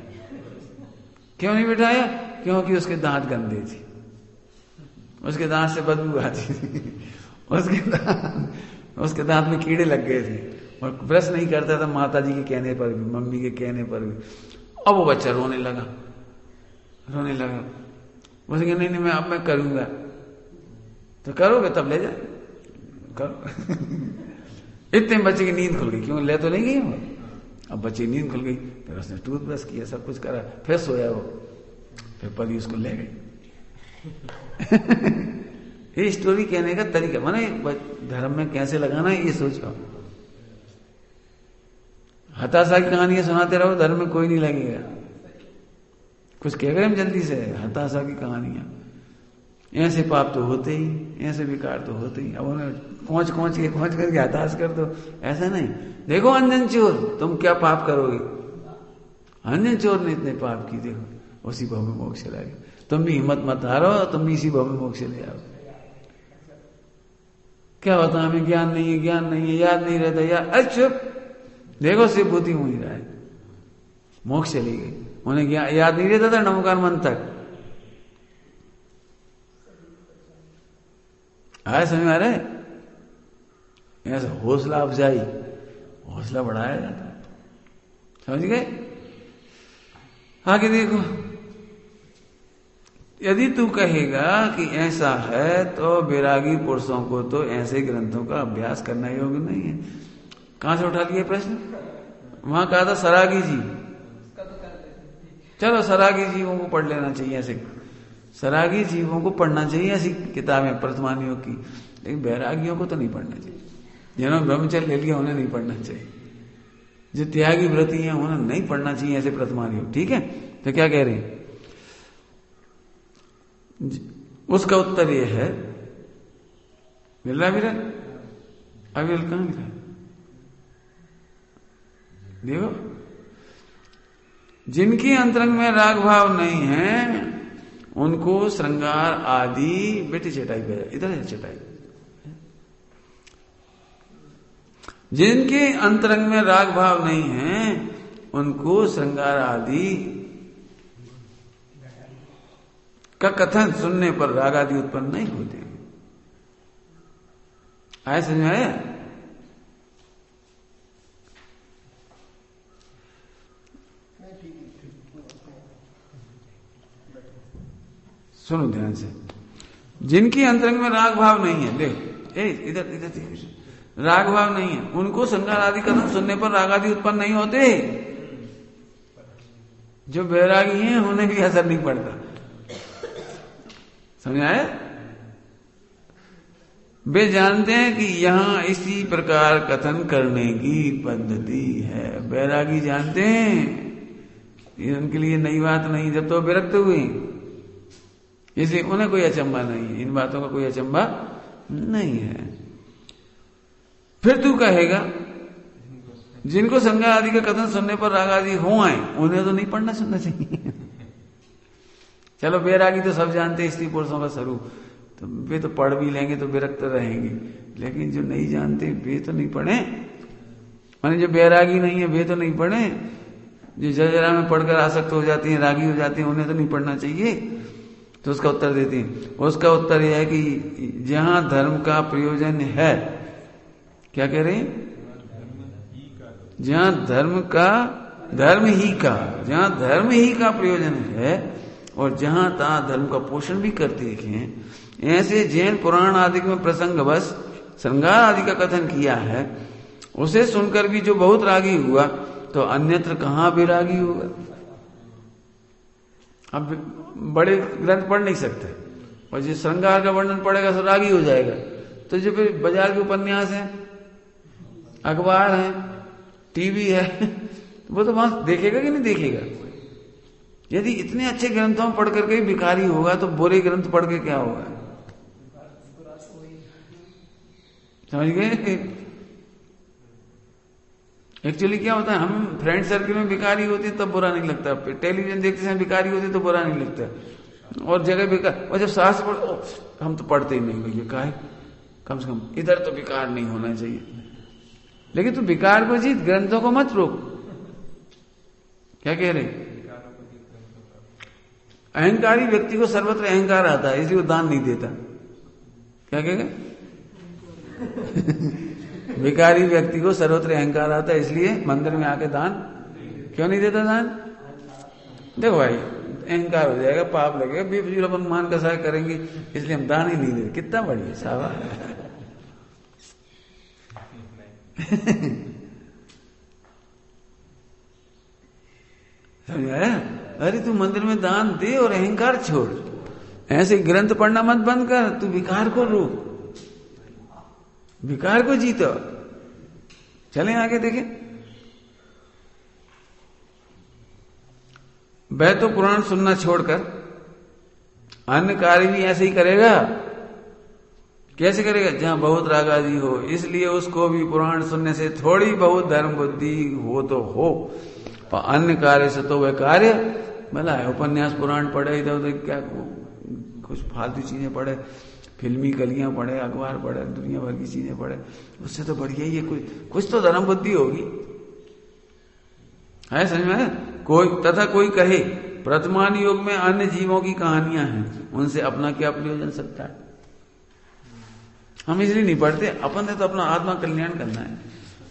क्यों नहीं बिठाया? क्योंकि उसके दांत गंदे थे, उसके दांत से बदबू आती थी, उसके दांत में कीड़े लग गए थे और ब्रश नहीं करता था माता जी के कहने पर भी, मम्मी के कहने पर भी। अब वो बच्चा रोने लगा। उसने कहा नहीं मैं अब मैं करूंगा। तो करोगे तब ले जा करो। इतने बच्चे की नींद खुल गई, क्यों ले तो नहीं गई वो। अब बच्चे की नींद खुल गई, फिर उसने टूथब्रश किया, सब कुछ करा, फिर सोया वो। फिर परी उसको ले गई। ये स्टोरी कहने का तरीका, माने धर्म में कैसे लगाना है ये सोचो। हताशा की कहानियां सुनाते रहो, धर्म में कोई नहीं लगेगा। कुछ कह गए हम जल्दी से, हताशा की कहानियां। ऐसे पाप तो होते ही, ऐसे विकार तो होते ही। अब उन्हें खोज करके हताश कर दो, ऐसा नहीं। देखो अंजन चोर, तुम क्या पाप करोगे। अंजन चोर ने इतने पाप की, देखो उसी भाव में मोक्ष चला गया। तुम भी हिम्मत मत हारो, तुम भी इसी भाव में मोक्ष ले आओ। क्या होता हमें ज्ञान नहीं है, याद नहीं रहता यार। अच्छा देखो शिवभूति हो ही रहा है, मोक्ष चली गई। उन्हें याद नहीं रहता था नमोकार मंत्र तक। आए समझ में आ रहा है? ऐसा हौसला अफजाई, हौसला बढ़ाया जाता है। समझ गए? आगे देखो, यदि तू कहेगा कि ऐसा है तो वैरागी पुरुषों को तो ऐसे ग्रंथों का अभ्यास करना योग्य नहीं है। कहां से उठा लिया प्रश्न? वहां कहा था सरागी जीव। चलो सरागी जीवों को पढ़ लेना चाहिए, ऐसे सरागी जीवों को पढ़ना चाहिए ऐसी किताबें प्रथमानियों की, लेकिन वैरागियों को तो नहीं पढ़ना चाहिए। जिन्होंने ब्रह्मचर्य ले लिया उन्हें नहीं पढ़ना चाहिए। जो त्यागी व्रती हैं उन्हें नहीं पढ़ना चाहिए ऐसे प्रथमानियों। ठीक है, तो क्या कह रहे हैं? उसका उत्तर यह है, मिल रहा मेरा अभी कहां लिखा है? देखो, जिनकी अंतरंग में राग भाव नहीं है उनको श्रृंगार आदि बेटी चटाई पे, इधर है चटाई। जिनके अंतरंग में राग भाव नहीं है उनको श्रृंगार आदि का कथन सुनने पर राग आदि उत्पन्न नहीं होते। आया समझ में आया? सुनो ध्यान से, जिनकी अंतरंग में राग भाव नहीं है, देख इधर इधर देख, राग भाव नहीं है उनको श्रृंगार आदि कथन सुनने पर राग आदि उत्पन्न नहीं होते। जो वैरागी हैं उन्हें भी असर नहीं पड़ता। समझ आया? वे जानते हैं कि यहां इसी प्रकार कथन करने की पद्धति है। वैरागी जानते हैं, ये उनके लिए नई बात नहीं, जब तो विरक्त हुए, इसलिए उन्हें कोई अचंबा नहीं है, इन बातों का कोई अचंबा नहीं है। फिर तू कहेगा जिनको संज्ञा आदि का कथन सुनने पर राग आदि हो आए उन्हें तो नहीं पढ़ना सुनना चाहिए। चलो वैरागी तो सब जानते हैं स्त्री पुरुषों का स्वरूप, तो वे तो पढ़ भी लेंगे तो विरक्त रहेंगे, लेकिन जो नहीं जानते वे तो नहीं पढ़े। माने जो वैरागी नहीं है वे तो नहीं पढ़े, जो जरा में पढ़कर आसक्त हो जाती हैं, रागी हो जाती हैं, उन्हें तो नहीं पढ़ना चाहिए। तो उसका उत्तर देते हैं। उसका उत्तर यह है कि जहां धर्म का प्रयोजन है, क्या कह रहे हैं? जहां धर्म ही का प्रयोजन है और जहां तहां धर्म का पोषण भी करते देखें, ऐसे जैन पुराण आदि में प्रसंग बस श्रृंगार आदि का कथन किया है, उसे सुनकर भी जो बहुत रागी हुआ तो अन्यत्र कहां विरागी होगा। अब बड़े ग्रंथ पढ़ नहीं सकते और जो श्रृंगार का वर्णन पढ़ेगा तो रागी हो जाएगा। तो जो फिर बाजार के उपन्यास हैं, अखबार है, टीवी है, वो तो वहां देखेगा कि नहीं देखेगा। यदि इतने अच्छे ग्रंथों पढ़ करके भिखारी होगा तो बुरे ग्रंथ पढ़ के क्या होगा? समझ गए? एक्चुअली क्या होता है, हम फ्रेंड सर्कल में भिखारी होते तब बुरा नहीं लगता, टेलीविजन देखते समय भिखारी होते तो बुरा नहीं लगता, और जगह बेकार। और जब शास्त्र पढ़, हम तो पढ़ते ही नहीं भैया, काहे, कम से कम इधर तो विकार नहीं होना चाहिए। लेकिन तू विकार को जीत, ग्रंथों को मत रोक। क्या कह रहे? अहंकारी व्यक्ति को सर्वत्र अहंकार आता है, इसलिए वो दान नहीं देता। क्या कहेगा? भिखारी व्यक्ति को सर्वत्र अहंकार आता है, इसलिए मंदिर में आके दान क्यों नहीं देता? दान देखो भाई, अहंकार हो जाएगा, पाप लगेगा, बेफिजूल अपन मान का सहाय करेंगे, इसलिए हम दान ही नहीं देते। कितना बढ़िया साहब। समझाया? अरे तू मंदिर में दान दे और अहंकार छोड़, ऐसे ग्रंथ पढ़ना मत बंद कर, तू विकार को रोक, विकार को जीतो। चलें आगे देखें। वह तो पुराण सुनना छोड़कर अन्य कार्य भी ऐसे ही करेगा। कैसे करेगा? जहां बहुत राग आदि हो, इसलिए उसको भी पुराण सुनने से थोड़ी बहुत धर्म बुद्धि हो तो हो, और अन्य कार्य से तो वह कार्य भला है। उपन्यास पुराण पढ़े, इधर उधर क्या कुछ फालतू चीजें पढ़े, फिल्मी कलियां पढ़े, अखबार पढ़े, दुनिया भर की चीजें पढ़े, उससे तो बढ़िया ही है कुछ तो धर्म बुद्धि होगी। है समझ में? कोई कहे वर्तमान युग में अन्य जीवों की कहानियां हैं, उनसे अपना क्या प्रयोजन सकता है? हम इसलिए नहीं पढ़ते, अपन ने तो अपना आत्मा कल्याण करना है।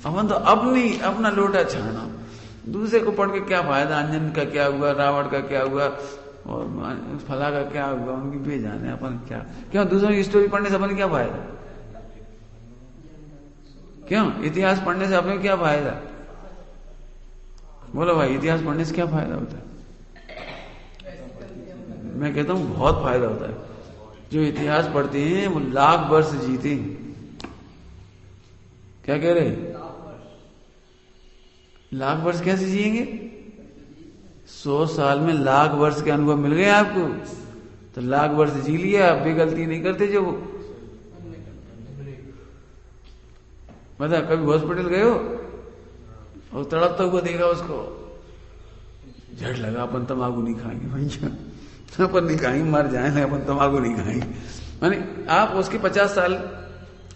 अपन तो अपना लोटा छाना, दूसरे को पढ़ के क्या फायदा? अंजन का क्या हुआ, रावण का क्या हुआ, और फला का क्या हुआ उनकी बेजाने, अपन क्या, क्यों दूसरों की स्टोरी पढ़ने से अपन क्या फायदा, क्यों इतिहास पढ़ने से अपने क्या फायदा, बोलो भाई इतिहास पढ़ने से क्या फायदा होता है? मैं कहता हूं बहुत फायदा होता है। जो इतिहास पढ़ते हैं वो लाख वर्ष जीते हैं। क्या कह रहे? लाख वर्ष कैसे जिएंगे? 100 साल में लाख वर्ष के अनुभव मिल गए आपको, तो लाख वर्ष जी लिया, आप बेगलती नहीं करते जो वो। मतलब कभी हॉस्पिटल गए हो और तड़पता हुआ देखा उसको, झट लगा अपन तंबाकू नहीं खाएंगे भैया, अपन नहीं खाएंगे, मर जाए अपन तंबाकू नहीं खाएंगे। माने आप उसके 50 साल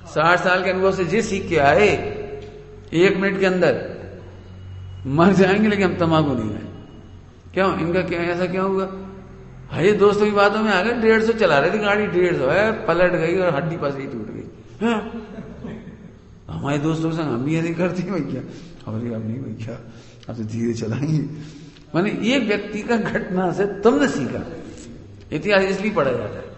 60 साल के अनुभव से जे सीख के आए, 1 मिनट के अंदर मर जाएंगे लेकिन हम तंबाकू नहीं खाएंगे। क्यों? इनका क्या ऐसा क्यों हुआ? ये दोस्तों की बातों में आ गए, 150 चला रहे थे गाड़ी, 150 है पलट गई और हड्डी पास ही टूट गई। हमारे दोस्तों के संग हम भी ऐसे करते हैं भैया, और अब नहीं भैया अब तो धीरे चलाएंगे। माने ये व्यक्ति का घटना से तुमने सीखा। इतिहास इसलिए पढ़ा जाता है।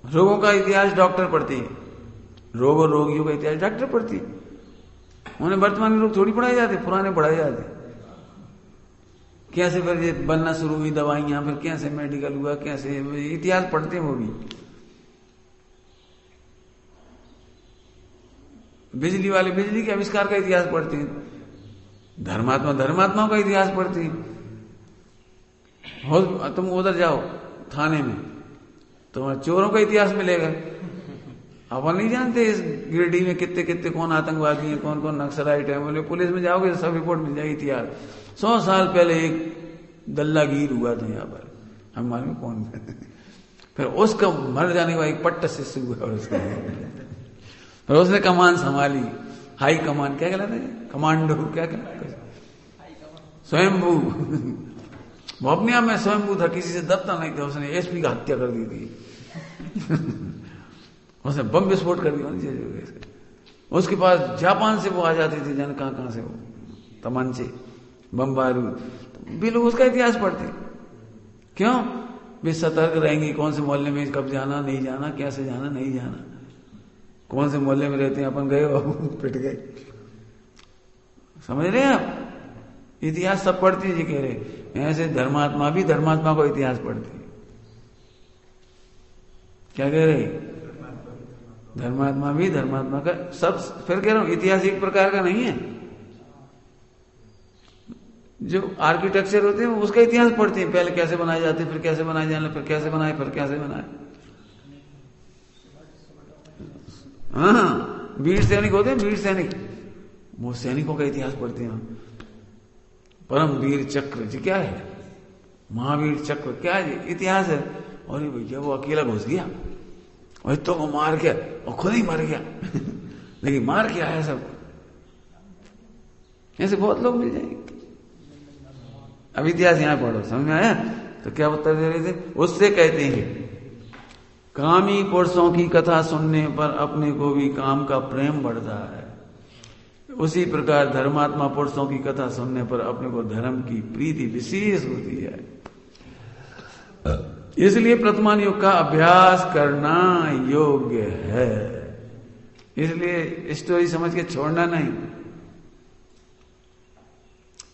रोगों का इतिहास डॉक्टर पढ़ते हैं, रोग और रोगियों का इतिहास डॉक्टर पढ़ती है। उन्हें वर्तमान में रोग थोड़ी पढ़ाए जाते, पुराने पढ़ाए जाते। कैसे फिर ये बनना शुरू हुई दवाइयां, फिर कैसे मेडिकल हुआ, कैसे इतिहास पढ़ते हैं वो भी। बिजली वाले बिजली के आविष्कार का इतिहास पढ़ते हैं, धर्मात्माओं का इतिहास पढ़ते हैं। तुम उधर जाओ थाने में, तुम्हारे चोरों का इतिहास मिलेगा। अपन नहीं जानते इस गिरडी में कितने कितने कौन आतंकवादी हैं, कौन कौन नक्सलाइट है। बोले पुलिस में जाओगे तो सब रिपोर्ट मिल जाएगी इतिहास। 100 साल पहले एक दल्लागीर हुआ था यहाँ पर, हम मालूम कौन फिर उसका मर जाने का एक पट्ट से शुरू हुआ उसका, फिर उसने कमान संभाली, हाई कमान क्या कहलाता है, कमांडो क्या कहलाता है, स्वयंभू। वो अपने आप में स्वयंभू था, किसी से दबता नहीं था। उसने एसपी का हत्या कर दी थी। उसने बम विस्फोट कर दिया। उसके पास जापान से वो आ जाते थे, जाने कहां से वो तमंचे बम बारूद। भी लोग उसका इतिहास पढ़ते। क्यों? वे सतर्क रहेंगे, कौन से मोहल्ले में कब जाना नहीं जाना, कैसे जाना नहीं जाना, कौन से मोहल्ले में रहते हैं। अपन गए पिट गए। समझ रहे हैं आप? इतिहास सब पढ़ती है जी, कह रहे ऐसे धर्मात्मा भी धर्मात्मा को इतिहास पढ़ती है। क्या कह रहे? धर्मात्मा भी धर्मात्मा का सब। फिर कह रहा हूं इतिहास एक प्रकार का नहीं है। जो आर्किटेक्चर होते हैं उसका इतिहास पढ़ते हैं, पहले कैसे बनाए जाते, फिर कैसे बनाए जाने, फिर कैसे बनाए, फिर कैसे बनाए। हाँ, वीर सैनिक होते हैं, वीर सैनिक, वो सैनिकों का इतिहास पढ़ते हैं। परम वीर चक्र जी क्या है, महावीर चक्र क्या है, इतिहास है। और भैया वो अकेला घुस गया और तो वो मार गया और खुद ही मर गया। लेकिन मार के आया सब। ऐसे बहुत लोग मिल जाएंगे। अब इतिहास यहां पढ़ो, समझ में आया? तो क्या उत्तर दे रहे थे? उससे कहते हैं कामी पुरुषों की कथा सुनने पर अपने को भी काम का प्रेम बढ़ता है। उसी प्रकार धर्मात्मा पुरुषों की कथा सुनने पर अपने को धर्म की प्रीति विशेष होती है। इसलिए वर्तमान युग का अभ्यास करना योग्य है। इसलिए स्टोरी समझ के छोड़ना नहीं।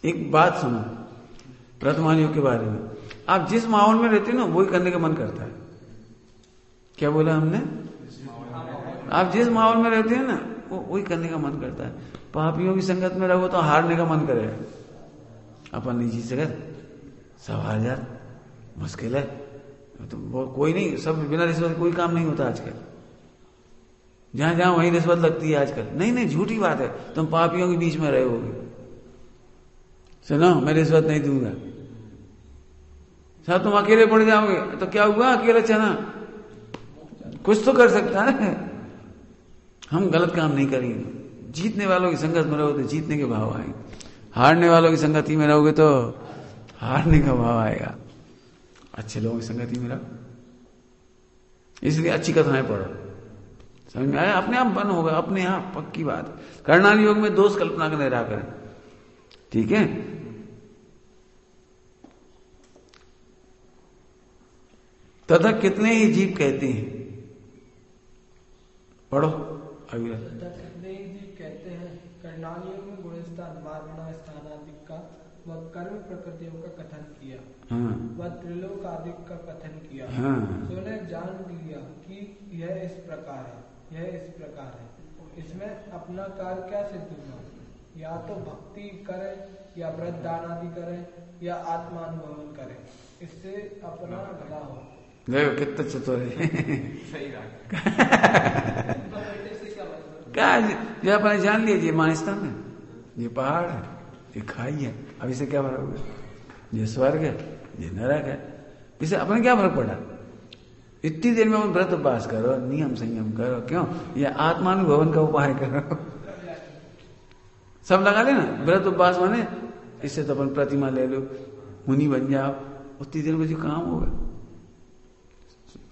एक बात सुनो वर्तमान युग के बारे में। आप जिस माहौल में रहते हो ना वही करने का मन करता है। क्या बोला हमने? आप जिस माहौल में रहते हैं ना वही करने का मन करता है। पापियों की संगत में रहो तो हारने का मन करेगा। अपन नहीं जीत सकते, सब हार जात, मुश्किल है। तो कोई नहीं, सब बिना रिश्वत कोई काम नहीं होता आजकल। जहां जहां वहीं रिश्वत लगती है आजकल। नहीं, झूठी बात है। तुम पापियों के बीच में रहोगे। सुनो, मैं रिश्वत नहीं दूंगा। साहब तुम अकेले पड़ जाओगे तो क्या हुआ? अकेला चना कुछ तो कर सकता है। हम गलत काम नहीं करेंगे। जीतने वालों की संगत में रहोगे तो जीतने के भाव आएंगे, हारने वालों की संगति में रहोगे तो हारने का भाव आएगा। अच्छे लोगों की संगति में रहो। इसलिए अच्छी कथाएं पढ़ो। समझ में आया? अपने आप बन होगा, अपने आप, पक्की बात। करणाली योग में दोष कल्पना का निराकरण। ठीक है? तथा कितने ही जीव कहते हैं, पढ़ो अभी। तथा कितने ही जीव कहते हैं, कर्णानियों में गुणस्थान मार्गण स्थान आदि का व कर्म प्रकृतियों का कथन किया, हाँ, व त्रिलोक आदि का कथन किया। हाँ, तो उन्हें जान लिया कि यह इस प्रकार है, यह इस प्रकार है। इसमें अपना कार्य क्या सिद्ध हुआ? या तो भक्ति करे, या व्रत दान आदि करे, या आत्मानुभवन करे, इससे अपना भला हो। देखो कितना चतुर है। सही क्या ये अपने जान लिया, ये मानिस्तान है, ये पहाड़ है, ये खाई है, अब इसे क्या फर्क होगा? ये स्वर्ग है, ये नरक है, इसे अपने क्या फर्क पड़ा? इतनी देर में व्रत उपवास करो, नियम संयम करो, क्यों? ये आत्मानुभवन का उपाय करो। सब लगा लेना व्रत उपवास माने, इससे तो अपन प्रतिमा ले लो, मुनि बन जाओ, उतनी देर में जो काम होगा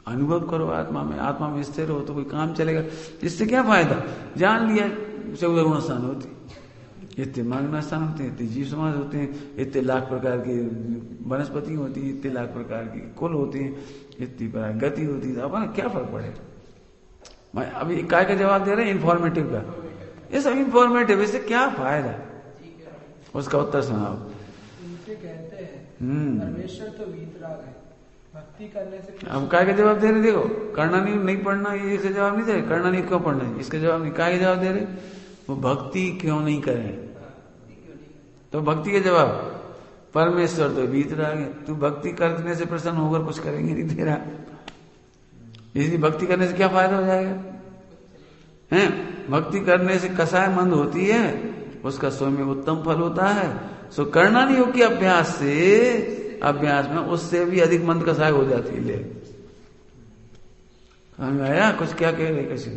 अनुभव करो आत्मा में स्थिर हो तो कोई काम चलेगा। इससे क्या फायदा? जान लिया 14 गुण स्थान होते, इतने मांगना स्थान होते हैं, इतने जीव समाज होते हैं, इतने लाख प्रकार की वनस्पति होती है, इतने लाख प्रकार की कुल होते हैं, इतनी प्रकार गति होती है, अपन क्या फर्क पड़ेगा? मैं अभी काय का जवाब दे रहे हैं? इन्फॉर्मेटिव का। ये सब इन्फॉर्मेटिव, इससे क्या फायदा? उसका उत्तर सुनाओ। उनके कहते हैं परमेश्वर तो वीतराग है, भक्ति करने से। अब काय का जवाब दे रहे? देखो, करना नहीं पढ़ना, ये इसका जवाब नहीं दे रहे। करना नहीं क्यों पढ़ना है, इसका जवाब नहीं। काय का जवाब दे रहे? वो भक्ति क्यों नहीं करें, तो भक्ति के जवाब परमेश्वर तो वीतराग है, तू भक्ति करने से प्रसन्न होकर कुछ करेंगे नहीं दे रहा, इसलिए भक्ति करने से क्या फायदा हो जाएगा? हैं? भक्ति करने से कसाय मंद होती है, उसका स्वयं में उत्तम फल होता है। सो करना नहीं हो कि अभ्यास में उससे भी अधिक मंद कसाय हो जाती है। ले समझ आया? कुछ क्या कह रहे? कैसे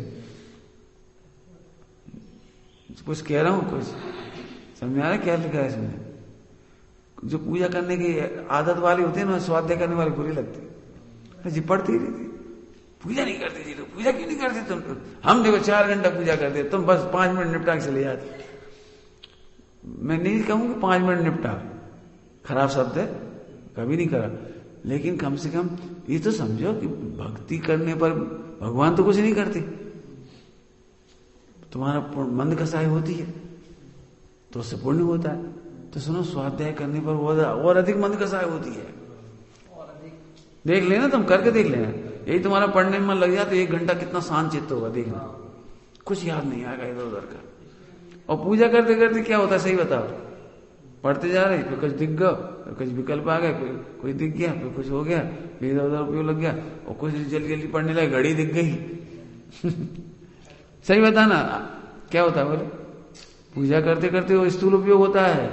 कुछ कह रहा हूं, कुछ समझ आ रहा है क्या लिखा है इसमें? जो पूजा करने की आदत वाली होती है ना, स्वाध्याय करने वाली बुरी लगती है। जी पढ़ती रहती, पूजा नहीं करती जी, लोग पूजा क्यों नहीं करते तुम? हम देखो 4 घंटा पूजा करते, तुम बस 5 मिनट निपटा के चले जाते। मैं नहीं कहूंगी 5 मिनट निपटा, खराब शब्द है, कभी नहीं करा, लेकिन कम से कम ये तो समझो कि भक्ति करने पर भगवान तो कुछ नहीं करते, तुम्हारा मंद कसाई होती है तो उससे पुण्य होता है। तो सुनो, स्वाध्याय करने पर और अधिक मंद कसाई होती है। देख लेना, तुम करके देख लेना, यही तुम्हारा पढ़ने में मन लग जाए तो 1 घंटा कितना शांत चित्त होगा, देखना कुछ याद नहीं आएगा इधर उधर का। और पूजा करते करते क्या होता है सही बताओ? पढ़ते जा रहे, फिर कुछ दिख गया, फिर कुछ विकल्प आ गया, कोई दिख गया, फिर कुछ हो गया, फिर इधर उधर उपयोग लग गया, और कुछ जल्दी जल्दी पढ़ने लगे, घड़ी दिख गई। सही बताना क्या होता है बोले? पूजा करते करते वो स्थूल उपयोग होता है,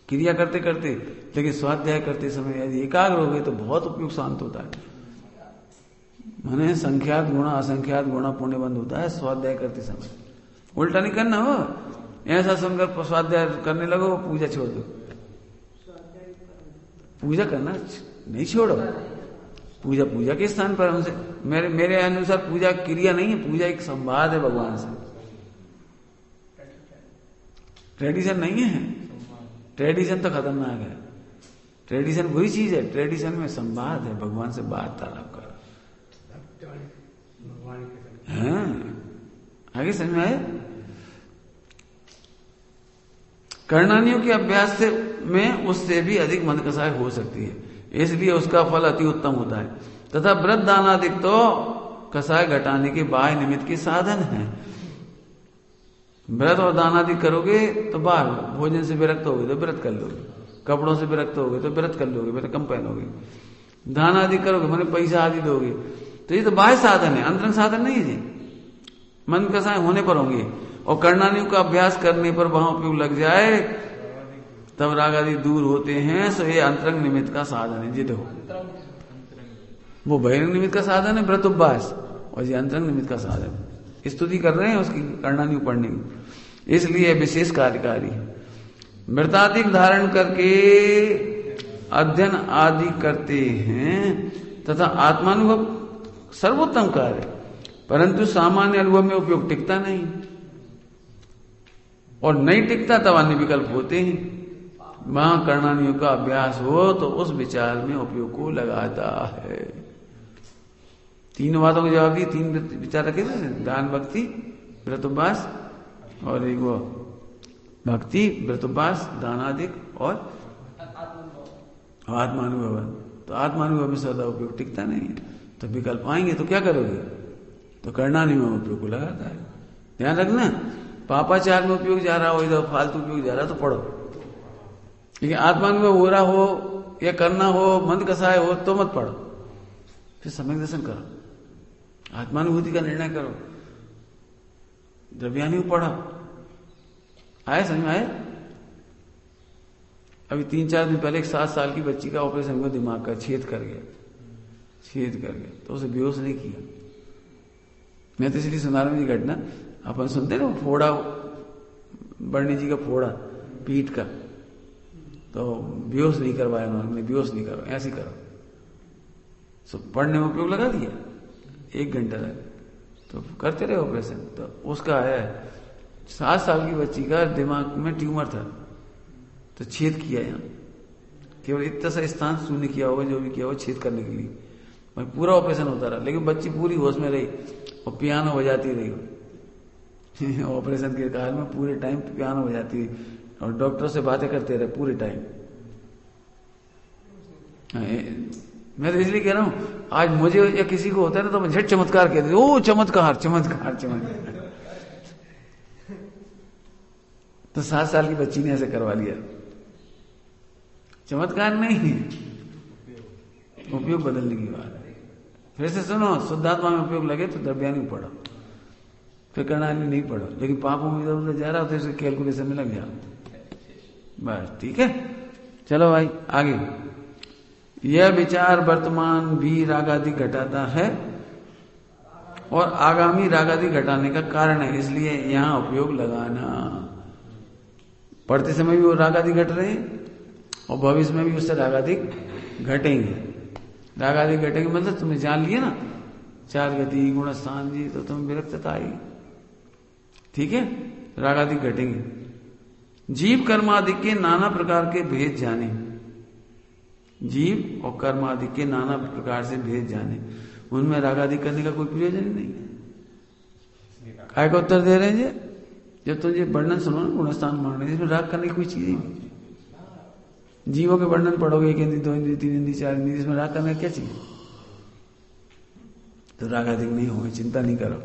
क्रिया करते करते, लेकिन स्वाध्याय करते समय यदि एकाग्र हो गए तो बहुत उपयोग शांत होता है। माने संख्यात गुणा असंख्यात गुणा पुण्य बंद होता है स्वाध्याय करते समय। उल्टा नहीं करना हो, ऐसा सुनकर स्वाध्याय करने लगो, पूजा छोड़ दो। पूजा करना नहीं छोड़ो, पूजा पूजा के स्थान पर हमसे, मेरे अनुसार पूजा क्रिया नहीं है, पूजा एक संवाद है भगवान से। ट्रेडिशन नहीं है, ट्रेडिशन तो खतरनाक है, ट्रेडिशन बुरी चीज है। ट्रेडिशन में संवाद है, भगवान से वार्तालाप करो। हाँ, आगे समझ में आए? कर्णानियों के अभ्यास से में उससे भी अधिक मंदकसाय हो सकती है, इसलिए उसका फल अति उत्तम होता है। तथा व्रत दानादिक तो कसाय घटाने के बाह्य निमित्त के साधन है। व्रत और दानादि करोगे तो बाहर, भोजन से विरक्त होगे तो व्रत कर लोगे, कपड़ों से विरक्त होगे तो व्रत कर लोगे, व्रत कम पहनोगे। दान आदि करोगे मैंने पैसा आदि दोगे, तो ये तो बाह्य साधन है, अंतरंग साधन नहीं है जी। मन कसाय होने पर होंगे, और कर्णानियों का अभ्यास करने पर वहां उपयोग लग जाए तब राग आदि दूर होते हैं। सो ये अंतरंग निमित्त का साधन है जी। देखो वो बहिरंग निमित्त का साधन है व्रत उपवास, और ये अंतरंग निमित्त का साधन है। स्तुति कर रहे हैं उसकी कर्णानियों पढ़ने की, इसलिए विशेष कार्यकारी है। व्रताधिक धारण करके अध्ययन आदि करते हैं तथा आत्मानुभव सर्वोत्तम कार्य, परंतु सामान्य अनुभव में उपयोग टिकता नहीं, और नहीं टिकता तब अन्य विकल्प होते हैं। वहां कर्णानुयोग का अभ्यास हो तो उस विचार में उपयोग को लगाता है। तीनों बातों को जवाब दिए, 3 विचार रखे थे, दान, भक्ति, व्रतोपवास, और एक वो भक्ति, व्रतोपवास, दानादिक और आत्मानुभव। तो आत्मानुभव में सदा उपयोग टिकता नहीं है, तो विकल्प आएंगे तो क्या करोगे? तो कर्णानुयोग में उपयोग को लगाता है। ध्यान रखना, पापाचार में उपयोग जा रहा हो, इधर फालतू उपयोग जा रहा तो पढ़ो, लेकिन आत्मानुभव हो रहा हो या करना हो, मंद कसाय हो तो मत पढ़ो, फिर सम्यक दर्शन करो, आत्मानुभूति का निर्णय करो, द्रव्यानुयोग पढ़ो। आए समझ में आए? अभी 3-4 दिन पहले एक 7 साल की बच्ची का ऑपरेशन हुआ, दिमाग का छेद कर गया, तो उसे बेहोश नहीं किया। मैं तो इसलिए सुना रहा हूं ये घटना, अपन सुनते ना फोड़ा, बर्णी जी का फोड़ा पीठ का, तो बेहोश नहीं करवाया उन्होंने, बेहोश नहीं करो, ऐसे करो। सो पढ़ने में उपयोग लगा दिया 1 घंटा तक, तो करते रहे ऑपरेशन। तो उसका है 7 साल की बच्ची का दिमाग में ट्यूमर था, तो छेद किया यहाँ, केवल इतना सा स्थान शून्य किया होगा, जो भी किया होगा छेद करने के लिए, भाई पूरा ऑपरेशन होता रहा, लेकिन बच्ची पूरी होश में रही और पियानो बजाती रही ऑपरेशन के काल में पूरे टाइम पियानो बजाती रही और डॉक्टर से बातें करते रहे पूरे टाइम। मैं तो इसलिए कह रहा हूं, आज मुझे या किसी को होता है ना तो मैं झट चमत्कार कहते हैं, ओ चमत्कार चमत्कार चमत्कार। तो 7 साल की बच्ची ने ऐसे करवा लिया। चमत्कार नहीं है, उपयोग बदलने की बात है। फिर से सुनो, शुद्धात्मा में उपयोग लगे तो द्रव्यानुयोग पढ़ो, फिर कर्णानुयोग नहीं पढ़ो, लेकिन पापों में इधर उधर जा रहा हो तो इसे कैलकुलेशन में लग जाओ बस, ठीक है। चलो भाई आगे। यह विचार वर्तमान भी रागादि घटाता है और आगामी रागादि घटाने का कारण है, इसलिए यहां उपयोग लगाना। पढ़ते समय भी वो रागादि घट रहे हैं और भविष्य में भी उससे रागादि घटेंगे। रागादि घटेंगे मतलब तुमने जान लिया ना, 4 गति गुण स्थान जी, तो तुम्हें विरक्तता आई, ठीक है। रागादि घटेंगे। जीव कर्मादि के नाना प्रकार के भेद जाने, जीव और कर्मादि के नाना प्रकार से भेद जाने, उनमें रागादि करने का कोई प्रयोजन नहीं है। काय का उत्तर दे रहे हैं जी? जब तुम ये वर्णन सुनो ना, गुणस्थान मानने, इसमें राग करने की कोई चीज ही नहीं। जीवों के वर्णन पढ़ोगे, 1 इंद्री 2 इंद्री 3 इंद्री 4 इंद्री, इसमें राग करने क्या चाहिए? तो रागादि नहीं होगा, चिंता नहीं करो,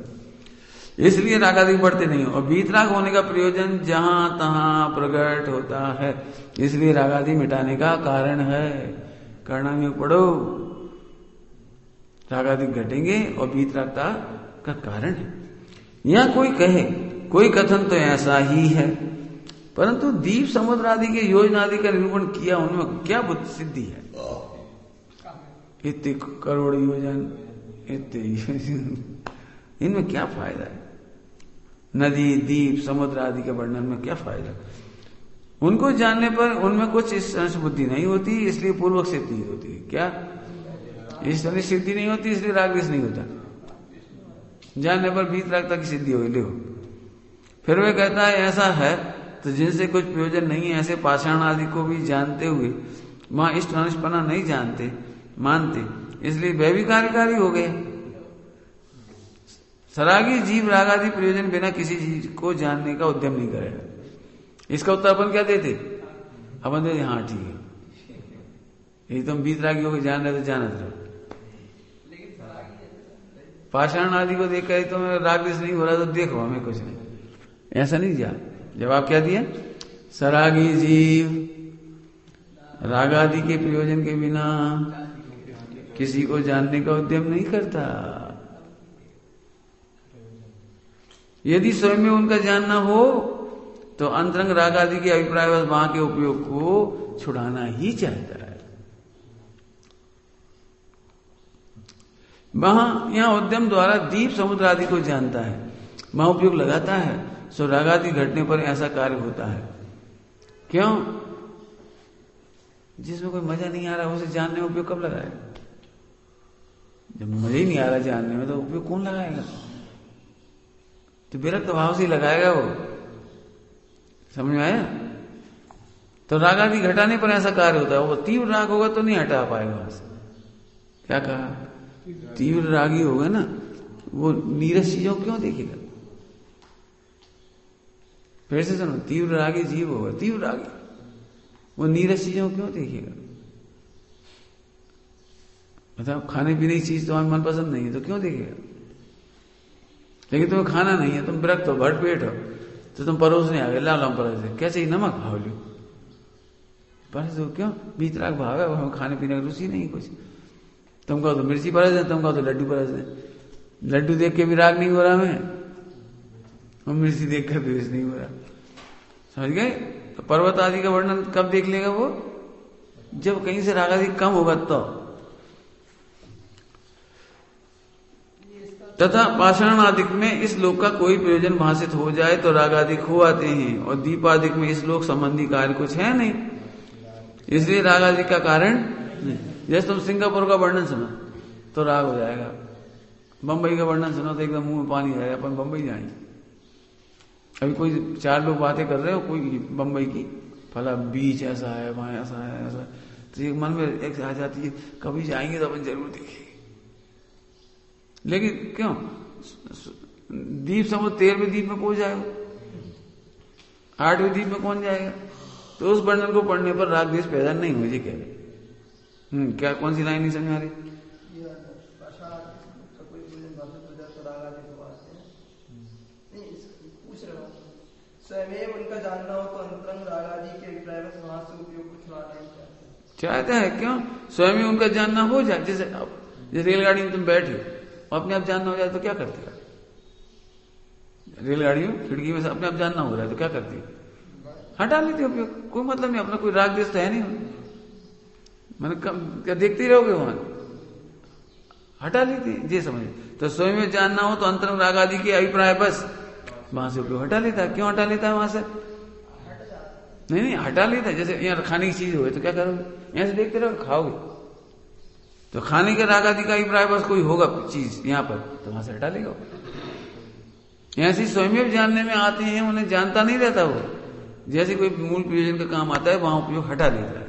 इसलिए रागादि बढ़ते नहीं हो। और वीतराग होने का प्रयोजन जहां तहां प्रकट होता है, इसलिए रागादि मिटाने का कारण है। कर्णानुयोग पढ़ो, रागादि घटेंगे और वीतरागता का कारण है। यहां कोई कहे, कोई कथन तो ऐसा ही है, परंतु दीप समुद्र आदि के योजना आदि का निरूपण किया, उनमें क्या बुद्ध सिद्धि है? इतने करोड़ योजन, इतने इनमें क्या फायदा है? नदी, दीप, समुद्र आदि के वर्णन में क्या फायदा? उनको जानने पर उनमें कुछ इस तरह से बुद्धि नहीं होती, इसलिए पूर्वक सिद्धि होती है। क्या इस तरह सिद्धि नहीं होती, इसलिए रागद्वेष नहीं होता। जानने पर वीतरागता की सिद्धि होगी। देखो, फिर वे कहता है ऐसा है तो जिनसे कुछ प्रयोजन नहीं है, ऐसे पाषाण आदि को भी जानते हुए वहां इष्ट अनिष्टपना नहीं जानते मानते, इसलिए वे भी कार्यकारी हो गए। सरागी जीव रागादि प्रयोजन बिना किसी चीज को जानने का उद्यम नहीं करेगा। इसका उत्तर अपन क्या देते? अपन देते हाँ ठीक है, यदि तुम वीतरागी होकर जान रहे तो जानत रहो। पाषाण आदि को देख कर तुम्हें रागद्वेष नहीं हो रहा तो देखो, हमें कुछ नहीं, ऐसा नहीं जा। जवाब क्या दिया? सरागी जीव रागादि के प्रयोजन के बिना किसी को जानने का उद्यम नहीं करता। यदि स्वयं में उनका जानना हो तो अंतरंग रागादि के अभिप्राय वहां के उपयोग को छुड़ाना ही चाहता है। वहां यहां उद्यम द्वारा दीप समुद्र आदि को जानता है, वहां उपयोग लगाता है, सो रागादि घटने पर ऐसा कार्य होता है। क्यों? जिसमें कोई मजा नहीं आ रहा उसे जानने में उपयोग कब लगाएगा? जब मजा ही नहीं आ रहा जानने में तो उपयोग कौन लगाएगा? तो विरक्त भाव से लगाएगा वो। समझ में आया? तो राग आदि घटाने पर ऐसा कार्य होता है। वो तीव्र राग होगा तो नहीं हटा पाएगा वहां से। क्या कहा? तीव्र रागी होगा ना, वो नीरस चीजों क्यों देखेगा? फिर से सुनो, तीव्र रागी जीव होगा, तीव्र रागी, वो नीरस चीजों क्यों देखेगा? मतलब खाने पीने की चीज तुम्हारी मनपसंद नहीं है तो क्यों देखेगा? लेकिन तुम्हें खाना नहीं है, तुम विरक्त हो, भर पेट हो, तो तुम परोसने आ गए, ला लो परोस दे, क्या चाहिए? नमक, खाओ लो परस दो। क्यों? बीतराग भाव है, हमें खाने पीने की रुचि नहीं कुछ। तुम कहो तो मिर्ची परस दे, तुम कहो तो लड्डू परस दे। लड्डू देख के भी राग नहीं हो रहा हमें, और मिर्ची देख कर द्वेष नहीं हो रहा। समझ गए? तो पर्वत आदि का वर्णन कब देख लेगा वो? जब कहीं से राग आदि कम होगा तो। तथा पाषाण आदिक में इस लोक का कोई प्रयोजन भाषित हो जाए तो राग आदि खो आते हैं, और दीप आदिक में इस लोक संबंधी कार्य कुछ है नहीं, इसलिए राग आदि का कारण नहीं। जैसे तुम सिंगापुर का वर्णन सुनो तो राग हो जाएगा, बंबई का वर्णन सुनो तो एकदम मुंह में पानी आ जाएगा, अपन बंबई जाएंगे। अभी कोई 4 लोग बातें कर रहे हो कोई बंबई की, फला बीच ऐसा है, वहां ऐसा है, ऐसा, तो एक मन में एक आ जाती है कभी जाएंगे तो अपन जरूर देखेंगे। लेकिन क्यों? दीप समुद्र 13वें दीप में कौन जाएगा? 8वें दीप में कौन जाएगा? तो उस वर्णन को पढ़ने पर राग द्वेष पैदा नहीं हो। जी कह रहे क्या? कौन सी लाइन नहीं समझ आ रही? स्वयं उनका जानना हो तो अंतरंग राग आदि के अभिप्राय में समाज से उपयोग को छुड़ाना ही चाहता है। क्यों? स्वयं उनका जानना हो जाए। जैसे रेलगाड़ी में तुम बैठे हो, अपने आप जानना हो जाए तो क्या करते हो? रेलगाड़ी में खिड़की में से अपने आप जानना हो रहा है तो क्या करती है? हटा लेते हो उपयोग, कोई मतलब नहीं, अपना कोई राग द्वेष तो है नहीं। मैंने क्या देखते ही रहोगे वहां? हटा लेते हैं, ये समझ। तो स्वयं में जानना हो तो अंतरंग राग आदि के अभिप्राय बस वहां से उपयोग हटा लेता है। क्यों हटा लेता है वहां से? नहीं हटा लेता है। जैसे यहाँ खाने की चीज हो तो क्या करोगे? यहां से देखते रहोगे, खाओगे, तो खाने के राग आदि का अभिप्राय बस कोई होगा चीज यहाँ पर तो वहां से हटा लेगा। यहां से स्वयं जानने में आते हैं, उन्हें जानता नहीं रहता वो। जैसे कोई मूल प्रयोजन का काम आता है वहां उपयोग हटा लेता है।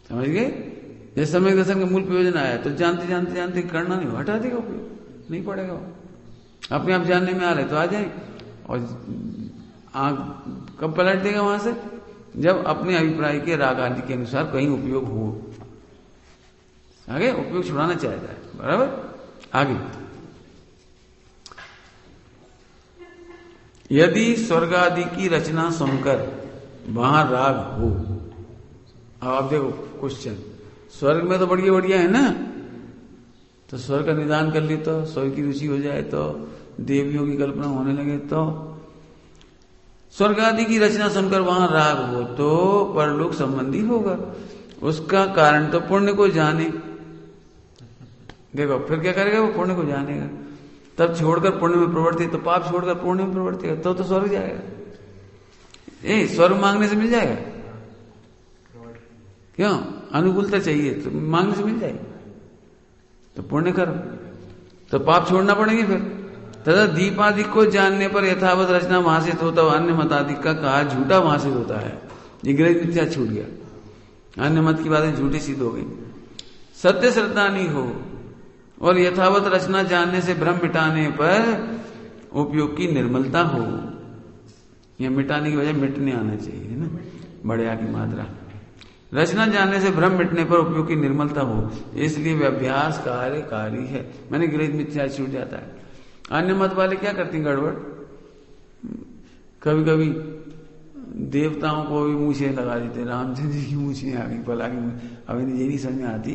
समझ गए? जैसे सम्यक दर्शन का मूल प्रयोजन आया तो जानते जानते जानते करना नहीं, हटा देगा उपयोग, नहीं पड़ेगा वो। अपने आप जानने में आ रहे तो आ जाए, और आंख कब पलट देगा वहां से? जब अपने अभिप्राय के राग आदि के अनुसार कहीं उपयोग हो। आगे उपयोग छुड़ाना चाहता है, बराबर। आगे यदि स्वर्ग आदि की रचना सुनकर वहां राग हो। अब आप देखो क्वेश्चन, स्वर्ग में तो बढ़िया बढ़िया है ना, तो स्वर्ग का निदान कर ली तो, स्वर्ग की रुचि हो जाए तो, देवियों की कल्पना होने लगे तो, स्वर्ग आदि की रचना सुनकर वहां राग हो तो परलोक संबंधी होगा। उसका कारण तो पुण्य को जाने। देखो फिर क्या करेगा वो? पुण्य को जानेगा, तब छोड़कर पुण्य में प्रवृत्ति, तो पाप छोड़कर पुण्य में प्रवृत्ति है तो स्वर्ग जाएगा। स्वर्ग मांगने से मिल जाएगा? क्यों? अनुकूलता चाहिए तो मांगने से मिल जाएगी। तो पुण्य करो तो पाप छोड़ना पड़ेंगे फिर। तथा दीपादि को जानने पर यथावत रचना भाषित होता है, अन्य मतादिक का कहा झूठा भाषित होता है। ये ग्रह मिथ्या छूट गया, अन्य मत की बातें झूठी सिद्ध हो गई। सत्य श्रद्धा नहीं हो और यथावत रचना जानने से भ्रम मिटाने पर उपयोग की निर्मलता हो। यह मिटाने की वजह मिटने आना चाहिए ना, बढ़िया की मात्रा। रचना जानने से भ्रम मिटने पर उपयोग की निर्मलता हो, इसलिए अभ्यास कार्यकारी है। मैंने गृह मिथ्या छूट जाता है। अन्य मत वाले क्या करते हैं गड़बड़, कभी कभी देवताओं को भी मूछें लगा देते। रामचंद्र जी की मूछें आ गई, भला की। अब ये नहीं समझ में आती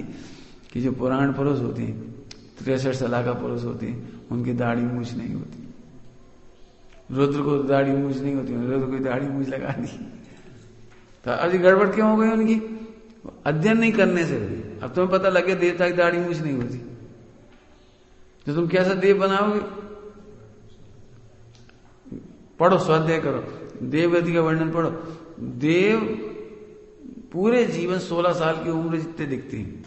कि जो पुराण पुरुष होते हैं, 63 साल का पुरुष होते हैं, उनकी दाढ़ी मूछ नहीं होती। रुद्र को दाढ़ी मूछ नहीं होती, रुद्र को दाढ़ी मूछ लगा दी। तो अभी गड़बड़ क्यों हो गई उनकी? अध्ययन नहीं करने से। अब तुम्हें पता लग गया देवता की दाढ़ी मूछ नहीं होती, तो तुम कैसा देव बनाओगे? पढ़ो, स्वाध्याय करो, देवगति का वर्णन पढ़ो। देव पूरे जीवन 16 साल की उम्र जितने दिखते हैं।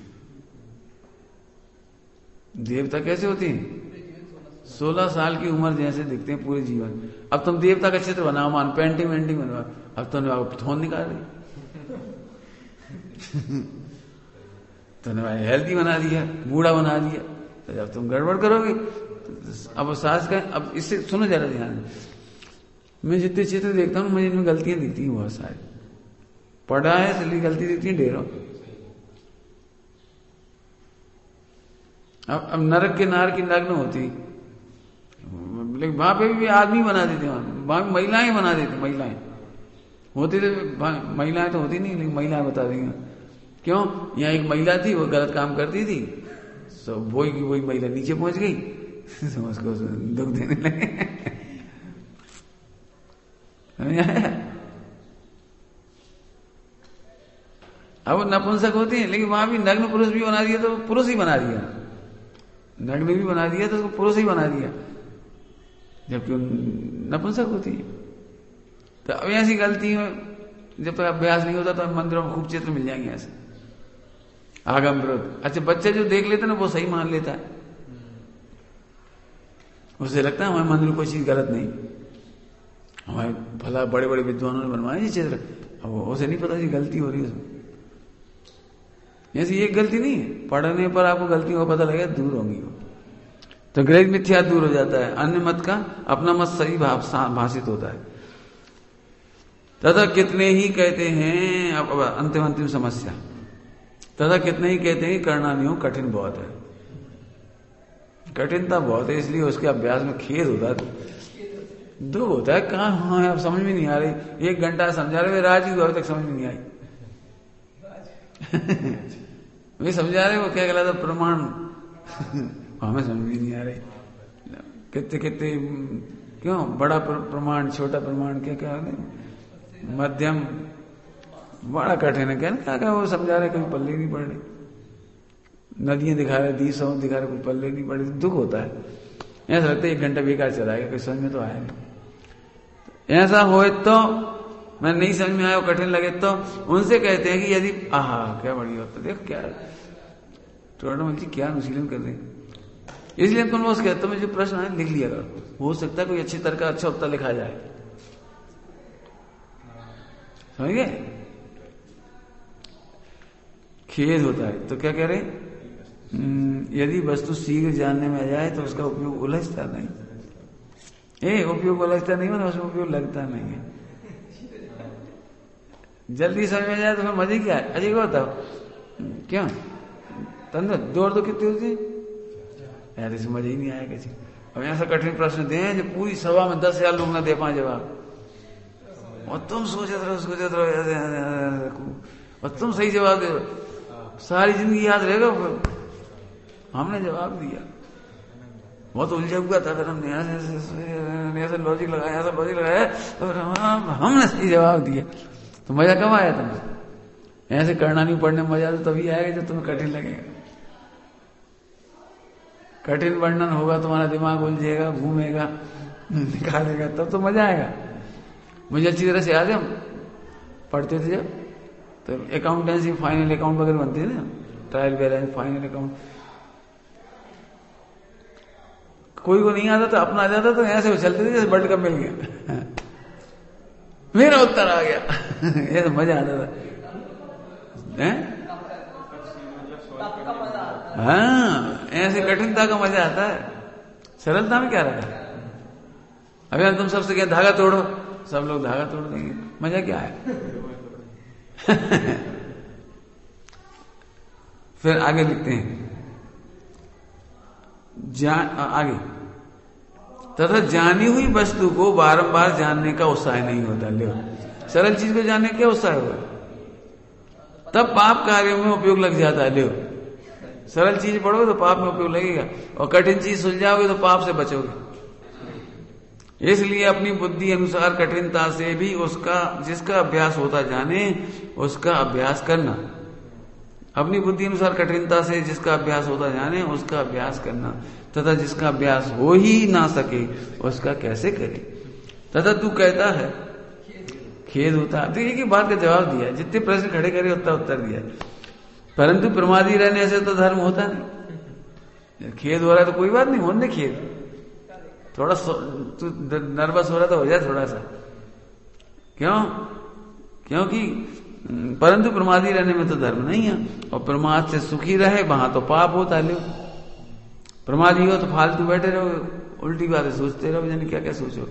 देवता कैसे होती हैं? 16 साल की उम्र जैसे दिखते हैं पूरे जीवन। अब तुम देवता का चित्र बनाओ, मान पेंटिंग वेंटिंग बनवाओ, अब तूने थोन निकाल दी, तूने भाई हेल्दी बना दिया, बूढ़ा बना दिया, तो जब तुम गड़बड़ करोगे अब सास का। अब इससे सुनो जरा ध्यान, मैं जितने चित्र देखता हूँ मुझे इनमें गलतियां दिखती हैं बहुत सारी। पढ़ा है इसलिए गलती दिखती है ढेरों। अब नरक के नार की नग्न होती, लेकिन वहां पे भी आदमी बना देते, वहां भी महिलाएं बना देती, महिलाएं होती तो महिलाएं तो होती नहीं, लेकिन महिलाएं बता देंगे। क्यों? यहाँ एक महिला थी, वो गलत काम करती थी, तो वही की वही महिला नीचे पहुंच गई, तो उसको दुख देने लगे। अब वो नपुंसक होती है, लेकिन वहां भी नग्न पुरुष भी बना दिया तो पुरुष ही बना दिया, नग्न भी बना दिया तो उसको पुरुष ही बना दिया, जबकि नपुंसक होती है। तो अब ऐसी गलती में जब तक अभ्यास नहीं होता तो मंदिरों में खूब चित्र मिल जाएंगे ऐसे आगम विरोध। अच्छा, बच्चा जो देख लेता है ना वो सही मान लेता है, उसे लगता है हमारे मंदिर में कोई चीज गलत नहीं, हमारे भला बड़े बड़े विद्वानों ने बनवाए जी चित्र, अब उसे नहीं पता जी गलती हो रही है उसमें। ऐसी एक गलती नहीं है, पढ़ने पर आपको गलतियों का पता लगेगा, दूर होंगी वो, तो ग्रहित मिथ्या दूर हो जाता है, अन्य मत का अपना मत सही भाषित होता है। तथा कितने ही कहते हैं, अब अंतिम समस्या, तथा कितने ही कहते हैं करना नहीं हो, कठिन बहुत है, कठिनता बहुत है, इसलिए उसके अभ्यास में खेद होता है, दुख होता है। कहाँ हाँ अब समझ में नहीं आ रही, 1 घंटा समझा रहे, राज की अभी तक समझ में नहीं आई। वे समझा रहे वो क्या कहलाता प्रमाण, हमें समझ में नहीं आ रही, कितने कितने क्यों बड़ा प्रमाण, छोटा प्रमाण, क्या क्या मध्यम, बड़ा कठिन है। क्या वो समझा रहे, कभी पल्ले नहीं पड़ रही, नदियां दिखा रहे, दिशाओं दिखा रहे, कोई पल्ले नहीं पड़ रही, दुख होता है। ऐसा लगता है 1 घंटा बेकार चलाएगा, कोई समझ में तो आया नहीं। ऐसा हो तो मैं नहीं समझ में आया, कठिन लगे तो उनसे कहते हैं कि यदि आहा क्या बढ़िया होता, देख क्या टोटल जी क्या अनुशीलन कर रहे हैं। इसलिए तुम रोज कहते हो मुझे प्रश्न है लिख लिया करो, हो सकता है कोई अच्छी तरह का अच्छा उत्तर लिखा जाए, समझ गए। खेद होता है तो क्या कह रहे, यदि वस्तु शीघ्र जानने में आ जाए तो उसका उपयोग उलझता नहीं, उपयोग उलझता नहीं, मतलब उसमें उपयोग लगता नहीं है। जल्दी समझ में जाए तो फिर मजे क्या है, अजी को बताओ क्यों तंदर दौड़ तो कितनी होती यार, इसमें मजा ही नहीं आया किसी। अब ऐसा कठिन प्रश्न दें जो पूरी सभा में 10,000 लोग ना दे पाए जवाब, और तुम सोचते रहो और तुम सही जवाब दे, सारी जिंदगी याद रहेगा। हमने जवाब दिया, बहुत उलझा हुआ था, फिर हमने ऐसा लॉजिक लगाया, ऐसा लॉजिक लगाया और हमने सही जवाब दिया, तो मजा कब आया तुम्हें? ऐसे करना नहीं, पढ़ने में मजा तो तभी आएगा जब तुम्हें कठिन लगेगा। कठिन वर्णन होगा, तुम्हारा दिमाग उलझेगा, घूमेगा, निकालेगा, तब तो मजा आएगा। मुझे अच्छी तरह से याद है, हम पढ़ते थे जब, तो अकाउंटेंसी फाइनल अकाउंट वगैरह बनते थे ना, ट्रायल बैलेंस फाइनल अकाउंट, कोई को नहीं आता तो अपना आ जाता, तो ऐसे वो चलते थे जैसे वर्ल्ड कप मिल गया, मेरा उत्तर आ गया। ऐसे मजा आता था। हाँ, ऐसे कठिनता का मजा आता है, सरलता में क्या रखा। अगर तुम सबसे क्या धागा तोड़ो, सब लोग धागा तोड़ देंगे, मजा क्या है। फिर आगे लिखते हैं आगे, तथा जानी हुई वस्तु को बारंबार जानने का उत्साह नहीं होता। ले सरल चीज को जानने का क्या उत्साह होगा, तब पाप कार्यों में उपयोग लग जाता है। ले सरल चीज पढ़ोगे तो पाप में उपयोग लगेगा, और कठिन चीज सुलझाओगे तो पाप से बचोगे। इसलिए अपनी बुद्धि अनुसार कठिनता से भी उसका जिसका अभ्यास होता जाने उसका अभ्यास करना, अपनी बुद्धि अनुसार कठिनता से जिसका अभ्यास होता जाने उसका अभ्यास करना, तथा जिसका अभ्यास हो ही ना सके उसका कैसे करे। तथा तू कहता है खेद होता है, तो एक ही बात का जवाब दिया, जितने प्रश्न खड़े करे उतना उत्तर दिया, परंतु प्रमादी रहने से तो धर्म होता नहीं। खेद हो रहा है तो कोई बात नहीं, होने खेद, थोड़ा तू नर्वस हो रहा तो हो जाए थोड़ा सा, क्यों क्योंकि परंतु प्रमादी रहने में तो धर्म नहीं है, और प्रमाद से सुखी रहे वहां तो पाप होता है। प्रमादी हो तो फालतू बैठे रहो, उल्टी बातें सोचते रहो, जाने क्या क्या सोचो।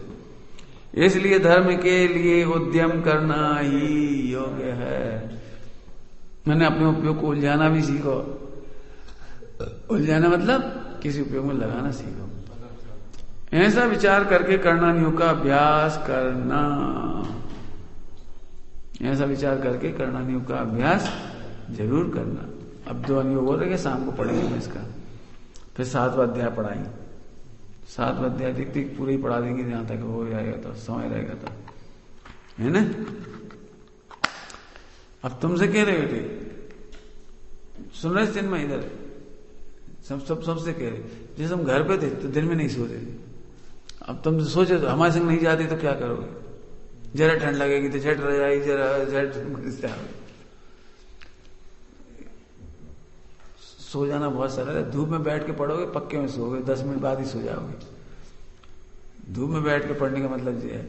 इसलिए धर्म के लिए उद्यम करना ही योग्य है। मैंने अपने उपयोग को उलझाना भी सीखो। उलझाना मतलब किसी उपयोग में लगाना सीखो। ऐसा विचार करके करणानियों का अभ्यास करना, ऐसा विचार करके करणानियों का अभ्यास जरूर करना। अब 2 अनुयोग बोल रहे शाम को पढ़ेंगे मैं इसका, फिर 7वां अध्याय पढ़ाएंगे। 7वां अध्याय देखते पूरे ही पढ़ा देंगे जहां तक हो जाएगा तो समय रहेगा तो, है ना। अब तुमसे कह रहे बेटे, सुन रहे चिन्मय इधर सबसे कह रहे, जैसे हम घर पे थे तो दिन में नहीं सोते थे, अब तुम सोचो तो हमारे संग नहीं जाते तो क्या करोगे? जरा ठंड लगेगी तो झट रजाई, जरा झट सो जाना बहुत सरल है। धूप में बैठ के पढ़ोगे पक्के में सोओगे, 10 मिनट बाद ही सो जाओगे। धूप में बैठ के पढ़ने का मतलब ये है,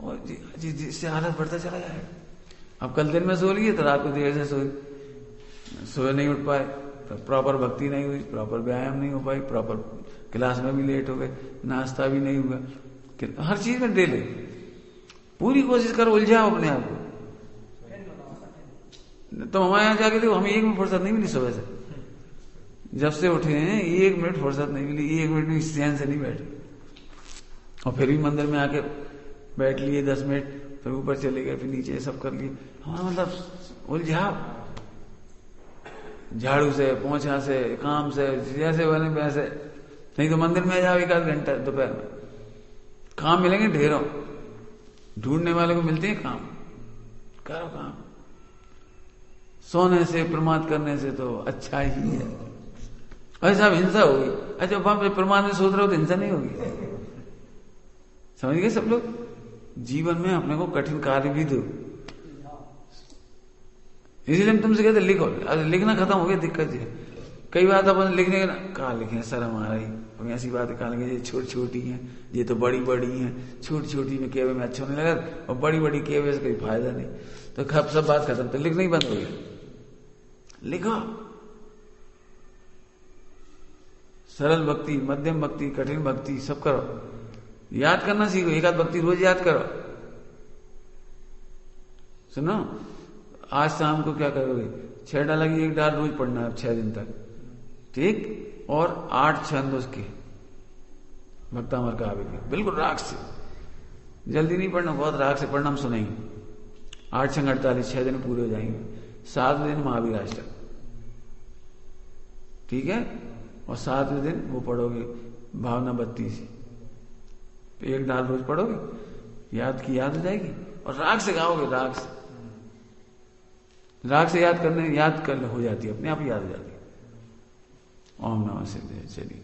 और जिससे हालत बढ़ता चला जाएगा। अब कल दिन में सो लिए तो रात को देर से सोए नहीं उठ पाए, तो प्रॉपर भक्ति नहीं हुई, प्रॉपर व्यायाम नहीं हो पाई, प्रॉपर क्लास में भी लेट हो गए, नाश्ता भी नहीं हुआ। हर चीज में डेले पूरी कोशिश करो, उलझाओ अपने आप को। तो हमारे यहाँ जाके देखो, हमें 1 मिनट फुर्सत नहीं मिली सुबह से, जब से उठे हैं 1 मिनट फुर्सत नहीं मिली, 1 मिनट भी चैन से नहीं बैठे। और फिर भी मंदिर में आके बैठ लिए 10 मिनट, फिर ऊपर चले गए, फिर नीचे सब कर लिए। हमारा मतलब उलझाओ, झाड़ू से, पोंछा से, काम से, जैसे बने वैसे। नहीं तो मंदिर में जाओ 1 आध घंटा दोपहर में, काम मिलेंगे ढेरों, ढूंढने वाले को मिलते हैं काम, करो काम। सोने से प्रमाद करने से तो अच्छा ही है। ऐसा हिंसा होगी, अच्छा बाप प्रमाद में सोच रहे हो तो हिंसा नहीं होगी। समझ गए सब लोग? जीवन में अपने को कठिन कार्य भी दो, इसीलिए हम तुमसे कहते लिखो। लिखना खत्म हो गया, दिक्कत है कई बात अपन लिखने का कहा लिखे सर हमारा ही, हम ऐसी बातें कहा लिखे, ये छोटी छोटी हैं, ये तो बड़ी बड़ी हैं। छोटी छोटी में केवे में अच्छा नहीं लगा, और बड़ी बड़ी केवे से कोई फायदा नहीं, तो खब सब बात खत्म, तो लिखना ही बंद हो गया। लिखो, सरल भक्ति, मध्यम भक्ति, कठिन भक्ति सब करो, याद करना सीखो। 1 आध भक्ति रोज याद करो। सुनो, आज शाम को क्या करोगे? 6 डाला की 1 डाल रोज पढ़ना है 6 दिन तक, ठीक। और 8 छंद उसके भक्तामर का आवे के, बिल्कुल राग से, जल्दी नहीं पढ़ना, बहुत राग से पढ़ना, हम सुनेंगे। 8 छंग 48, 6 दिन पूरे हो जाएंगे। 7वें दिन महावीर अष्टक, ठीक है। और 7वें दिन वो पढ़ोगे भावना 32, 1 डाल रोज पढ़ोगे, याद की याद हो जाएगी। और राग से गाओगे, राग से याद करने, याद कर हो जाती है, अपने आप याद हो जाती है। ओम नमः शिवाय। चलिए।